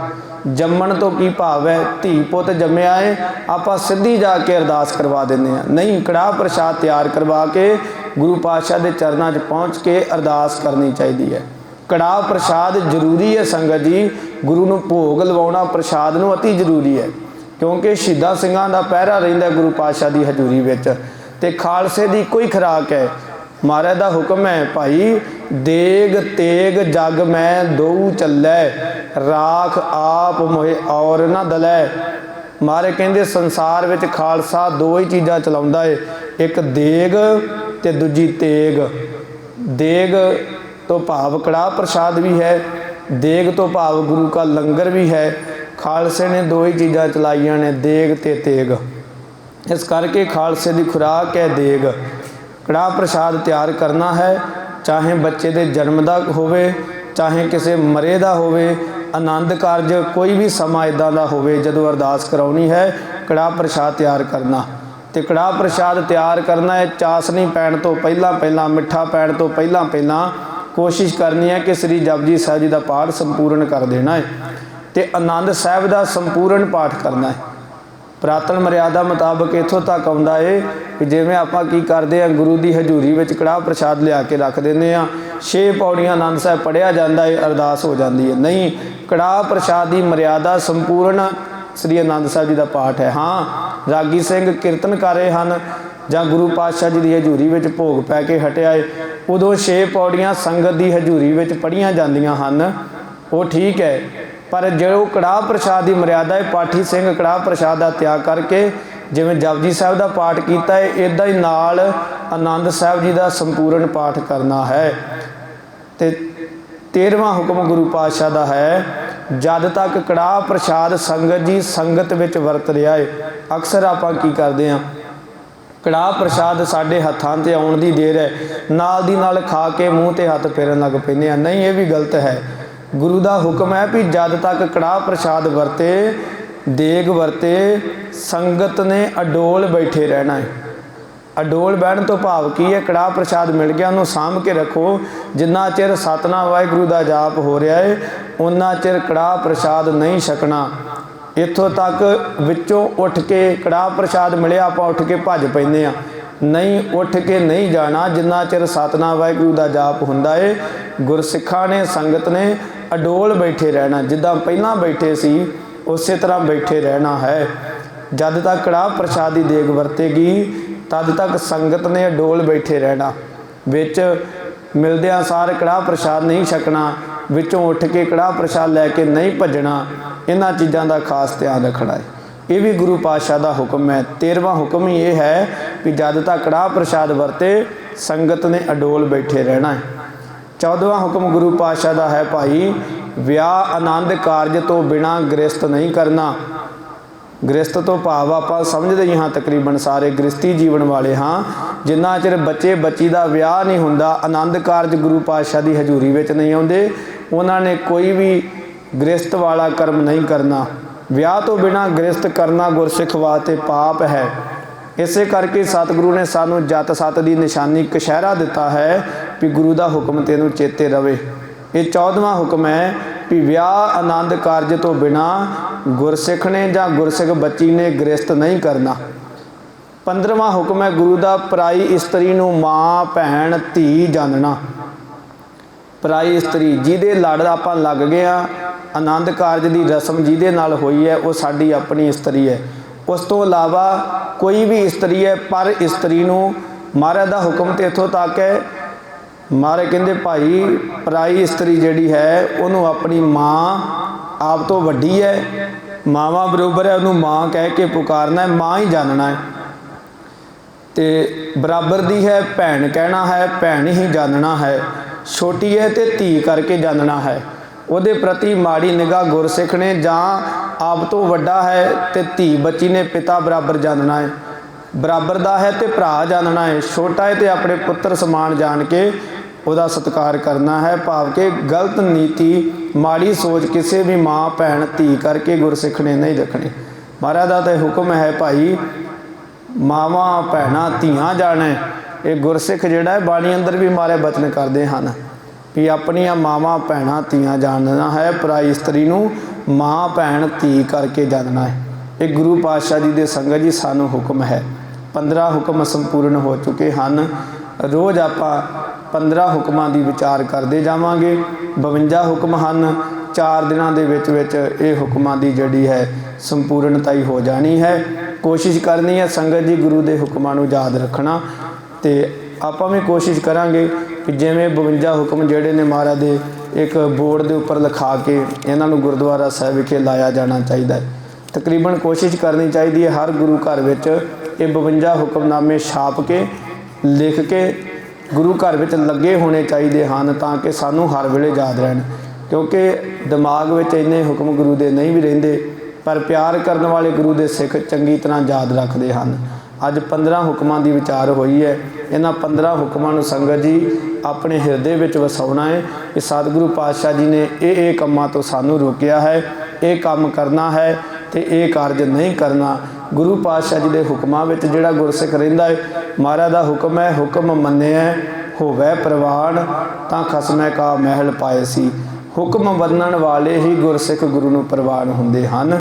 ਜੰਮਣ ਤੋਂ ਕੀ ਭਾਵ ਹੈ? ਧੀ ਪੁੱਤ ਜੰਮਿਆ ਹੈ, ਆਪਾਂ ਸਿੱਧੀ ਜਾ ਕੇ ਅਰਦਾਸ ਕਰਵਾ ਦਿੰਦੇ ਹਾਂ। ਨਹੀਂ, ਕੜਾਹ ਪ੍ਰਸ਼ਾਦ ਤਿਆਰ ਕਰਵਾ ਕੇ ਗੁਰੂ ਪਾਤਸ਼ਾਹ ਦੇ ਚਰਨਾਂ 'ਚ ਪਹੁੰਚ ਕੇ ਅਰਦਾਸ ਕਰਨੀ ਚਾਹੀਦੀ ਹੈ। ਕੜਾਹ ਪ੍ਰਸ਼ਾਦ ਜ਼ਰੂਰੀ ਹੈ ਸੰਗਤ ਜੀ, ਗੁਰੂ ਨੂੰ ਭੋਗ ਲਵਾਉਣਾ ਪ੍ਰਸ਼ਾਦ ਨੂੰ ਅਤੀ ਜ਼ਰੂਰੀ ਹੈ, ਕਿਉਂਕਿ ਸ਼ਹੀਦਾਂ ਸਿੰਘਾਂ ਦਾ ਪਹਿਰਾ ਰਹਿੰਦਾ ਗੁਰੂ ਪਾਤਸ਼ਾਹ ਦੀ ਹਜ਼ੂਰੀ ਵਿੱਚ। ਤੇ ਖਾਲਸੇ ਦੀ ਇੱਕੋ ਹੀ ਖੁਰਾਕ ਹੈ। ਮਹਾਰਾਜ ਦਾ ਹੁਕਮ ਹੈ, ਭਾਈ ਦੇਗ ਤੇਗ ਜਗ ਮੈਂ ਦੋਊ ਚੱਲੈ, ਰਾਖ ਆਪ ਮੋਹਿ ਔਰ ਨਾ ਦਲੈ। ਮਹਾਰਾਜ ਕਹਿੰਦੇ ਸੰਸਾਰ ਵਿੱਚ ਖਾਲਸਾ ਦੋ ਹੀ ਚੀਜ਼ਾਂ ਚਲਾਉਂਦਾ ਹੈ, ਇੱਕ ਦੇਗ ਤੇ ਦੂਜੀ ਤੇਗ। ਦੇਗ ਤੋਂ ਭਾਵ ਕੜਾਹ ਪ੍ਰਸ਼ਾਦ ਵੀ ਹੈ, ਦੇਗ ਤੋਂ ਭਾਵ ਗੁਰੂ ਕਾ ਲੰਗਰ ਵੀ ਹੈ। ਖਾਲਸੇ ਨੇ ਦੋ ਹੀ ਚੀਜ਼ਾਂ ਚਲਾਈਆਂ ਨੇ, ਦੇਗ ਤੇ ਤੇਗ। ਇਸ ਕਰਕੇ ਖਾਲਸੇ ਦੀ ਖੁਰਾਕ ਹੈ ਦੇਗ। ਕੜਾਹ ਪ੍ਰਸ਼ਾਦ ਤਿਆਰ ਕਰਨਾ ਹੈ, ਚਾਹੇ ਬੱਚੇ ਦੇ ਜਨਮ ਦਾ ਹੋਵੇ, ਚਾਹੇ ਕਿਸੇ ਮਰੇ ਦਾ ਹੋਵੇ, ਆਨੰਦ ਕਾਰਜ ਕੋਈ ਵੀ ਸਮਾਂ ਇੱਦਾਂ ਦਾ ਹੋਵੇ ਜਦੋਂ ਅਰਦਾਸ ਕਰਾਉਣੀ ਹੈ, ਕੜਾਹ ਪ੍ਰਸ਼ਾਦ ਤਿਆਰ ਕਰਨਾ। ਤੇ ਕੜਾਹ ਪ੍ਰਸ਼ਾਦ ਤਿਆਰ ਕਰਨਾ ਹੈ, ਚਾਸਨੀ ਪੈਣ ਤੋਂ ਪਹਿਲਾਂ ਮਿੱਠਾ ਪੈਣ ਤੋਂ ਪਹਿਲਾਂ ਕੋਸ਼ਿਸ਼ ਕਰਨੀ ਹੈ ਕਿ ਸ੍ਰੀ ਜਪਜੀ ਸਾਹਿਬ ਜੀ ਦਾ ਪਾਠ ਸੰਪੂਰਨ ਕਰ ਦੇਣਾ ਹੈ ਤੇ ਆਨੰਦ ਸਾਹਿਬ ਦਾ ਸੰਪੂਰਨ ਪਾਠ ਕਰਨਾ ਹੈ। ਪੁਰਾਤਨ ਮਰਿਆਦਾ ਮੁਤਾਬਕ ਇੱਥੋਂ ਤੱਕ ਆਉਂਦਾ ਹੈ ਕਿ ਜਿਵੇਂ ਆਪਾਂ ਕੀ ਕਰਦੇ ਹਾਂ, ਗੁਰੂ ਦੀ ਹਜ਼ੂਰੀ ਵਿੱਚ ਕੜਾਹ ਪ੍ਰਸ਼ਾਦ ਲਿਆ ਕੇ ਰੱਖ ਦਿੰਦੇ ਹਾਂ, 6 ਪੌੜੀਆਂ ਆਨੰਦ ਸਾਹਿਬ ਪੜ੍ਹਿਆ ਜਾਂਦਾ ਹੈ, ਅਰਦਾਸ ਹੋ ਜਾਂਦੀ ਹੈ। ਨਹੀਂ, ਕੜਾਹ ਪ੍ਰਸ਼ਾਦ ਦੀ ਮਰਿਆਦਾ ਸੰਪੂਰਨ ਸ੍ਰੀ ਆਨੰਦ ਸਾਹਿਬ ਜੀ ਦਾ ਪਾਠ ਹੈ। ਹਾਂ, ਰਾਗੀ ਸਿੰਘ ਕੀਰਤਨ ਕਰ ਰਹੇ ਹਨ ਜਾਂ ਗੁਰੂ ਪਾਤਸ਼ਾਹ ਜੀ ਦੀ ਹਜ਼ੂਰੀ ਵਿੱਚ ਭੋਗ ਪੈ ਕੇ ਹਟਿਆ ਹੈ, ਉਦੋਂ 6 ਪੌੜੀਆਂ ਸੰਗਤ ਦੀ ਹਜ਼ੂਰੀ ਵਿੱਚ ਪੜ੍ਹੀਆਂ ਜਾਂਦੀਆਂ ਹਨ, ਉਹ ਠੀਕ ਹੈ। ਪਰ ਜੋ ਕੜਾਹ ਪ੍ਰਸ਼ਾਦ ਦੀ ਮਰਿਆਦਾ ਹੈ, ਪਾਠੀ ਸਿੰਘ ਕੜਾਹ ਪ੍ਰਸ਼ਾਦ ਦਾ ਤਿਆਗ ਕਰਕੇ ਜਿਵੇਂ ਜਪਜੀ ਸਾਹਿਬ ਦਾ ਪਾਠ ਕੀਤਾ ਹੈ, ਇੱਦਾਂ ਹੀ ਨਾਲ ਆਨੰਦ ਸਾਹਿਬ ਜੀ ਦਾ ਸੰਪੂਰਨ ਪਾਠ ਕਰਨਾ ਹੈ। ਤੇ 13ਵਾਂ ਹੁਕਮ ਗੁਰੂ ਪਾਤਸ਼ਾਹ ਦਾ ਹੈ, ਜਦ ਤੱਕ ਕੜਾਹ ਪ੍ਰਸ਼ਾਦ ਸੰਗਤ ਜੀ ਸੰਗਤ ਵਿੱਚ ਵਰਤ ਰਿਹਾ ਹੈ। ਅਕਸਰ ਆਪਾਂ ਕੀ ਕਰਦੇ ਹਾਂ, ਕੜਾਹ ਪ੍ਰਸ਼ਾਦ ਸਾਡੇ ਹੱਥਾਂ 'ਤੇ ਆਉਣ ਦੀ ਦੇਰ ਹੈ, ਨਾਲ ਦੀ ਨਾਲ ਖਾ ਕੇ ਮੂੰਹ 'ਤੇ ਹੱਥ ਫੇਰਨ ਲੱਗ ਪੈਂਦੇ ਆ। ਨਹੀਂ, ਇਹ ਵੀ ਗਲਤ ਹੈ। ਗੁਰੂ ਦਾ ਹੁਕਮ ਹੈ ਵੀ ਜਦ ਤੱਕ ਕੜਾਹ ਪ੍ਰਸ਼ਾਦ ਵਰਤੇ, ਦੇਗ ਵਰਤੇ, ਸੰਗਤ ਨੇ ਅਡੋਲ ਬੈਠੇ ਰਹਿਣਾ ਹੈ। ਅਡੋਲ ਬਹਿਣ ਤੋਂ ਭਾਵ ਕੀ ਹੈ? ਕੜਾਹ ਪ੍ਰਸ਼ਾਦ ਮਿਲ ਗਿਆ, ਉਹਨੂੰ ਸਾਂਭ ਕੇ ਰੱਖੋ। ਜਿੰਨਾ ਚਿਰ ਸਤਿਨਾਮ ਵਾਹਿਗੁਰੂ ਦਾ ਜਾਪ ਹੋ ਰਿਹਾ ਹੈ, ਉਨਾ ਚਿਰ ਕੜਾਹ ਪ੍ਰਸ਼ਾਦ ਨਹੀਂ ਛਕਣਾ। ਇੱਥੋਂ ਤੱਕ ਵਿੱਚੋਂ ਉੱਠ ਕੇ ਕੜਾਹ ਪ੍ਰਸ਼ਾਦ ਮਿਲਿਆ ਆਪਾਂ ਉੱਠ ਕੇ ਭੱਜ ਪੈਂਦੇ ਹਾਂ। ਨਹੀਂ, ਉੱਠ ਕੇ ਨਹੀਂ ਜਾਣਾ। ਜਿੰਨਾ ਚਿਰ ਸਤਿਨਾਮ ਵਾਹਿਗੁਰੂ ਦਾ ਜਾਪ ਹੁੰਦਾ ਹੈ, ਗੁਰਸਿੱਖਾਂ ਨੇ, ਸੰਗਤ ਨੇ ਅਡੋਲ ਬੈਠੇ ਰਹਿਣਾ। ਜਿੱਦਾਂ ਪਹਿਲਾਂ ਬੈਠੇ ਸੀ ਉਸੇ ਤਰ੍ਹਾਂ ਬੈਠੇ ਰਹਿਣਾ ਹੈ। ਜਦ ਤੱਕ ਕੜਾਹ ਪ੍ਰਸ਼ਾਦ ਦੀ ਦੇਗ ਵਰਤੇਗੀ ਤਦ ਤੱਕ ਸੰਗਤ ਨੇ ਅਡੋਲ ਬੈਠੇ ਰਹਿਣਾ। ਵਿੱਚ ਮਿਲਦਿਆਂ ਸਾਰ ਕੜਾਹ ਪ੍ਰਸ਼ਾਦ ਨਹੀਂ ਛਕਣਾ, ਵਿੱਚੋਂ ਉੱਠ ਕੇ ਕੜਾਹ ਪ੍ਰਸ਼ਾਦ ਲੈ ਕੇ ਨਹੀਂ ਭੱਜਣਾ। ਇਹਨਾਂ ਚੀਜ਼ਾਂ ਦਾ ਖਾਸ ਧਿਆਨ ਰੱਖਣਾ ਹੈ। ਇਹ ਵੀ ਗੁਰੂ ਪਾਤਸ਼ਾਹ ਦਾ ਹੁਕਮ ਹੈ। 13ਵਾਂ ਹੁਕਮ ਹੀ ਇਹ ਹੈ ਕਿ ਜਦ ਤੱਕ ਕੜਾਹ ਪ੍ਰਸ਼ਾਦ ਵਰਤੇ ਸੰਗਤ ਨੇ ਅਡੋਲ ਬੈਠੇ ਰਹਿਣਾ ਹੈ। 14ਵਾਂ ਹੁਕਮ ਗੁਰੂ ਪਾਤਸ਼ਾਹ ਦਾ ਹੈ, ਭਾਈ ਵਿਆਹ ਆਨੰਦ ਕਾਰਜ ਤੋਂ ਬਿਨਾਂ ਗ੍ਰਸਤ ਨਹੀਂ ਕਰਨਾ। ਗ੍ਰਸਤ ਤੋਂ ਭਾਵ ਆਪਾਂ ਸਮਝਦੇ ਹੀ ਹਾਂ, ਤਕਰੀਬਨ ਸਾਰੇ ਗ੍ਰਸਤੀ ਜੀਵਨ ਵਾਲੇ ਹਾਂ। ਜਿੰਨਾ ਚਿਰ ਬੱਚੇ ਬੱਚੀ ਦਾ ਵਿਆਹ ਨਹੀਂ ਹੁੰਦਾ, ਆਨੰਦ ਕਾਰਜ ਗੁਰੂ ਪਾਤਸ਼ਾਹ ਦੀ ਹਜ਼ੂਰੀ ਵਿੱਚ ਨਹੀਂ ਆਉਂਦੇ, ਉਹਨਾਂ ਨੇ ਕੋਈ ਵੀ ਗ੍ਰਸਤ ਵਾਲਾ ਕਰਮ ਨਹੀਂ ਕਰਨਾ। ਵਿਆਹ ਤੋਂ ਬਿਨਾਂ ਗ੍ਰਸਤ ਕਰਨਾ ਗੁਰਸਿੱਖ ਵਾਸਤੇ ਪਾਪ ਹੈ। ਇਸੇ ਕਰਕੇ ਸਤਿਗੁਰੂ ਨੇ ਸਾਨੂੰ ਜਤ ਸਤ ਦੀ ਨਿਸ਼ਾਨੀ ਕਛਹਿਰਾ ਦਿੱਤਾ ਹੈ ਵੀ ਗੁਰੂ ਦਾ ਹੁਕਮ ਤੈਨੂੰ ਚੇਤੇ ਰਵੇ। ਇਹ 14ਵਾਂ ਹੁਕਮ ਹੈ ਵੀ ਵਿਆਹ ਆਨੰਦ ਕਾਰਜ ਤੋਂ ਬਿਨਾਂ ਗੁਰਸਿੱਖ ਨੇ ਜਾਂ ਗੁਰਸਿੱਖ ਬੱਚੀ ਨੇ ਗ੍ਰਸਤ ਨਹੀਂ ਕਰਨਾ। 15ਵਾਂ ਹੁਕਮ ਹੈ ਗੁਰੂ ਦਾ, ਪਰਾਈ ਇਸਤਰੀ ਨੂੰ ਮਾਂ ਭੈਣ ਧੀ ਜਾਣਨਾ। ਪਰਾਈ ਇਸਤਰੀ ਜਿਹਦੇ ਲੜ ਆਪਾਂ ਲੱਗ ਗਏ ਆ, ਆਨੰਦ ਕਾਰਜ ਦੀ ਰਸਮ ਜਿਹਦੇ ਨਾਲ ਹੋਈ ਹੈ ਉਹ ਸਾਡੀ ਆਪਣੀ ਇਸਤਰੀ ਹੈ। ਉਸ ਤੋਂ ਇਲਾਵਾ ਕੋਈ ਵੀ ਇਸਤਰੀ ਹੈ, ਪਰ ਇਸਤਰੀ ਨੂੰ ਮਹਾਰਾਜ ਦਾ ਹੁਕਮ ਤੇ ਇੱਥੋਂ ਤੱਕ ਹੈ, ਮਹਾਰਾਜ ਕਹਿੰਦੇ ਭਾਈ ਪਰਾਈ ਇਸਤਰੀ ਜਿਹੜੀ ਹੈ ਉਹਨੂੰ ਆਪਣੀ ਮਾਂ ਆਪ ਤੋਂ ਵੱਡੀ ਹੈ, ਮਾਵਾਂ ਬਰਾਬਰ ਹੈ, ਉਹਨੂੰ ਮਾਂ ਕਹਿ ਕੇ ਪੁਕਾਰਨਾ ਹੈ, ਮਾਂ ਹੀ ਜਾਣਨਾ ਹੈ। ਤੇ ਬਰਾਬਰ ਦੀ ਹੈ ਭੈਣ ਕਹਿਣਾ ਹੈ, ਭੈਣ ਹੀ ਜਾਣਨਾ ਹੈ। ਛੋਟੀ ਹੈ ਤੇ ਧੀ ਕਰਕੇ ਜਾਣਨਾ ਹੈ। ਉਹਦੇ ਪ੍ਰਤੀ ਮਾੜੀ ਨਿਗਾਹ ਗੁਰਸਿੱਖ ਨੇ, ਜਾਂ ਆਪ ਤੋਂ ਵੱਡਾ ਹੈ ਤੇ ਧੀ ਬੱਚੀ ਨੇ ਪਿਤਾ ਬਰਾਬਰ ਜਾਣਨਾ ਹੈ। ਬਰਾਬਰ ਦਾ ਹੈ ਤੇ ਭਰਾ ਜਾਣਨਾ ਹੈ। ਛੋਟਾ ਹੈ ਤੇ ਆਪਣੇ ਪੁੱਤਰ ਸਮਾਨ ਜਾਣ ਕੇ ਉਹਦਾ ਸਤਿਕਾਰ ਕਰਨਾ ਹੈ। ਭਾਵ ਕਿ ਗਲਤ ਨੀਤੀ ਮਾੜੀ ਸੋਚ ਕਿਸੇ ਵੀ ਮਾਂ ਭੈਣ ਧੀ ਕਰਕੇ ਗੁਰਸਿੱਖ ਨੇ ਨਹੀਂ ਰੱਖਣੀ। ਮਹਾਰਾਜ ਦਾ ਤਾਂ ਹੁਕਮ ਹੈ ਭਾਈ ਮਾਵਾਂ ਭੈਣਾਂ ਧੀਆਂ ਜਾਣੇ। ਇਹ ਗੁਰਸਿੱਖ ਜਿਹੜਾ ਹੈ ਬਾਣੀ ਅੰਦਰ ਵੀ ਮਾਰੇ ਬਚਨ ਕਰਦੇ ਹਨ ਵੀ ਆਪਣੀਆਂ ਮਾਵਾਂ ਭੈਣਾਂ ਧੀਆਂ ਜਾਣਨਾ ਹੈ, ਪਰਾਈ ਇਸਤਰੀ ਨੂੰ ਮਾਂ ਭੈਣ ਧੀ ਕਰਕੇ ਜਾਣਨਾ ਹੈ। ਇਹ ਗੁਰੂ ਪਾਤਸ਼ਾਹ ਜੀ ਦੇ ਸੰਗਤ ਜੀ ਸਾਨੂੰ ਹੁਕਮ ਹੈ। 15 ਹੁਕਮ ਸੰਪੂਰਨ ਹੋ ਚੁੱਕੇ ਹਨ। ਰੋਜ਼ ਆਪਾਂ 15 ਹੁਕਮਾਂ ਦੀ ਵਿਚਾਰ ਕਰਦੇ ਜਾਵਾਂਗੇ। 52 ਹੁਕਮ ਹਨ। 4 ਦਿਨਾਂ ਦੇ ਵਿੱਚ ਇਹ ਹੁਕਮਾਂ ਦੀ ਜਿਹੜੀ ਹੈ ਸੰਪੂਰਨਤਾ ਹੀ ਹੋ ਜਾਣੀ ਹੈ। ਕੋਸ਼ਿਸ਼ ਕਰਨੀ ਹੈ ਸੰਗਤ ਜੀ ਗੁਰੂ ਦੇ ਹੁਕਮਾਂ ਨੂੰ ਯਾਦ ਰੱਖਣਾ, ਤੇ ਆਪਾਂ ਵੀ ਕੋਸ਼ਿਸ਼ ਕਰਾਂਗੇ ਕਿ ਜਿਵੇਂ 52 ਹੁਕਮ ਜਿਹੜੇ ਨੇ ਮਹਾਰਾਜ ਦੇ ਇੱਕ ਬੋਰਡ ਦੇ ਉੱਪਰ ਲਿਖਾ ਕੇ ਇਹਨਾਂ ਨੂੰ ਗੁਰਦੁਆਰਾ ਸਾਹਿਬ ਵਿਖੇ ਲਾਇਆ ਜਾਣਾ ਚਾਹੀਦਾ ਹੈ। ਤਕਰੀਬਨ ਕੋਸ਼ਿਸ਼ ਕਰਨੀ ਚਾਹੀਦੀ ਹੈ ਹਰ ਗੁਰੂ ਘਰ ਵਿੱਚ ਇਹ 52 ਹੁਕਮਨਾਮੇ ਛਾਪ ਕੇ ਲਿਖ ਕੇ ਗੁਰੂ ਘਰ ਵਿੱਚ ਲੱਗੇ ਹੋਣੇ ਚਾਹੀਦੇ ਹਨ, ਤਾਂ ਕਿ ਸਾਨੂੰ ਹਰ ਵੇਲੇ ਯਾਦ ਰਹਿਣ। ਕਿਉਂਕਿ ਦਿਮਾਗ ਵਿੱਚ ਇੰਨੇ ਹੁਕਮ ਗੁਰੂ ਦੇ ਨਹੀਂ ਵੀ ਰਹਿੰਦੇ, ਪਰ ਪਿਆਰ ਕਰਨ ਵਾਲੇ ਗੁਰੂ ਦੇ ਸਿੱਖ ਚੰਗੀ ਤਰ੍ਹਾਂ ਯਾਦ ਰੱਖਦੇ ਹਨ। ਅੱਜ 15 ਹੁਕਮਾਂ ਦੀ ਵਿਚਾਰ ਹੋਈ ਹੈ। ਇਹਨਾਂ 15 ਹੁਕਮਾਂ ਨੂੰ ਸੰਗਤ ਜੀ ਆਪਣੇ ਹਿਰਦੇ ਵਿੱਚ ਵਸਾਉਣਾ ਹੈ ਕਿ ਸਤਿਗੁਰੂ ਪਾਤਸ਼ਾਹ ਜੀ ਨੇ ਇਹ ਕੰਮਾਂ ਤੋਂ ਸਾਨੂੰ ਰੋਕਿਆ ਹੈ, ਇਹ ਕੰਮ ਕਰਨਾ ਹੈ ਤੇ ਇਹ ਕਾਰਜ ਨਹੀਂ ਕਰਨਾ। ਗੁਰੂ ਪਾਤਸ਼ਾਹ ਜੀ ਦੇ ਹੁਕਮਾਂ ਵਿੱਚ ਜਿਹੜਾ ਗੁਰਸਿੱਖ ਰਹਿੰਦਾ ਹੈ, ਮਹਾਰਾਜ ਦਾ ਹੁਕਮ ਹੈ, ਹੁਕਮ ਮੰਨਿਆ ਹੋਵੇ ਪ੍ਰਵਾਨ ਤਾਂ ਖਸਮੈ ਕਾ ਮਹਿਲ ਪਾਏ ਸੀ। ਹੁਕਮ ਮੰਨਣ ਵਾਲੇ ਹੀ ਗੁਰਸਿੱਖ ਗੁਰੂ ਨੂੰ ਪ੍ਰਵਾਨ ਹੁੰਦੇ ਹਨ।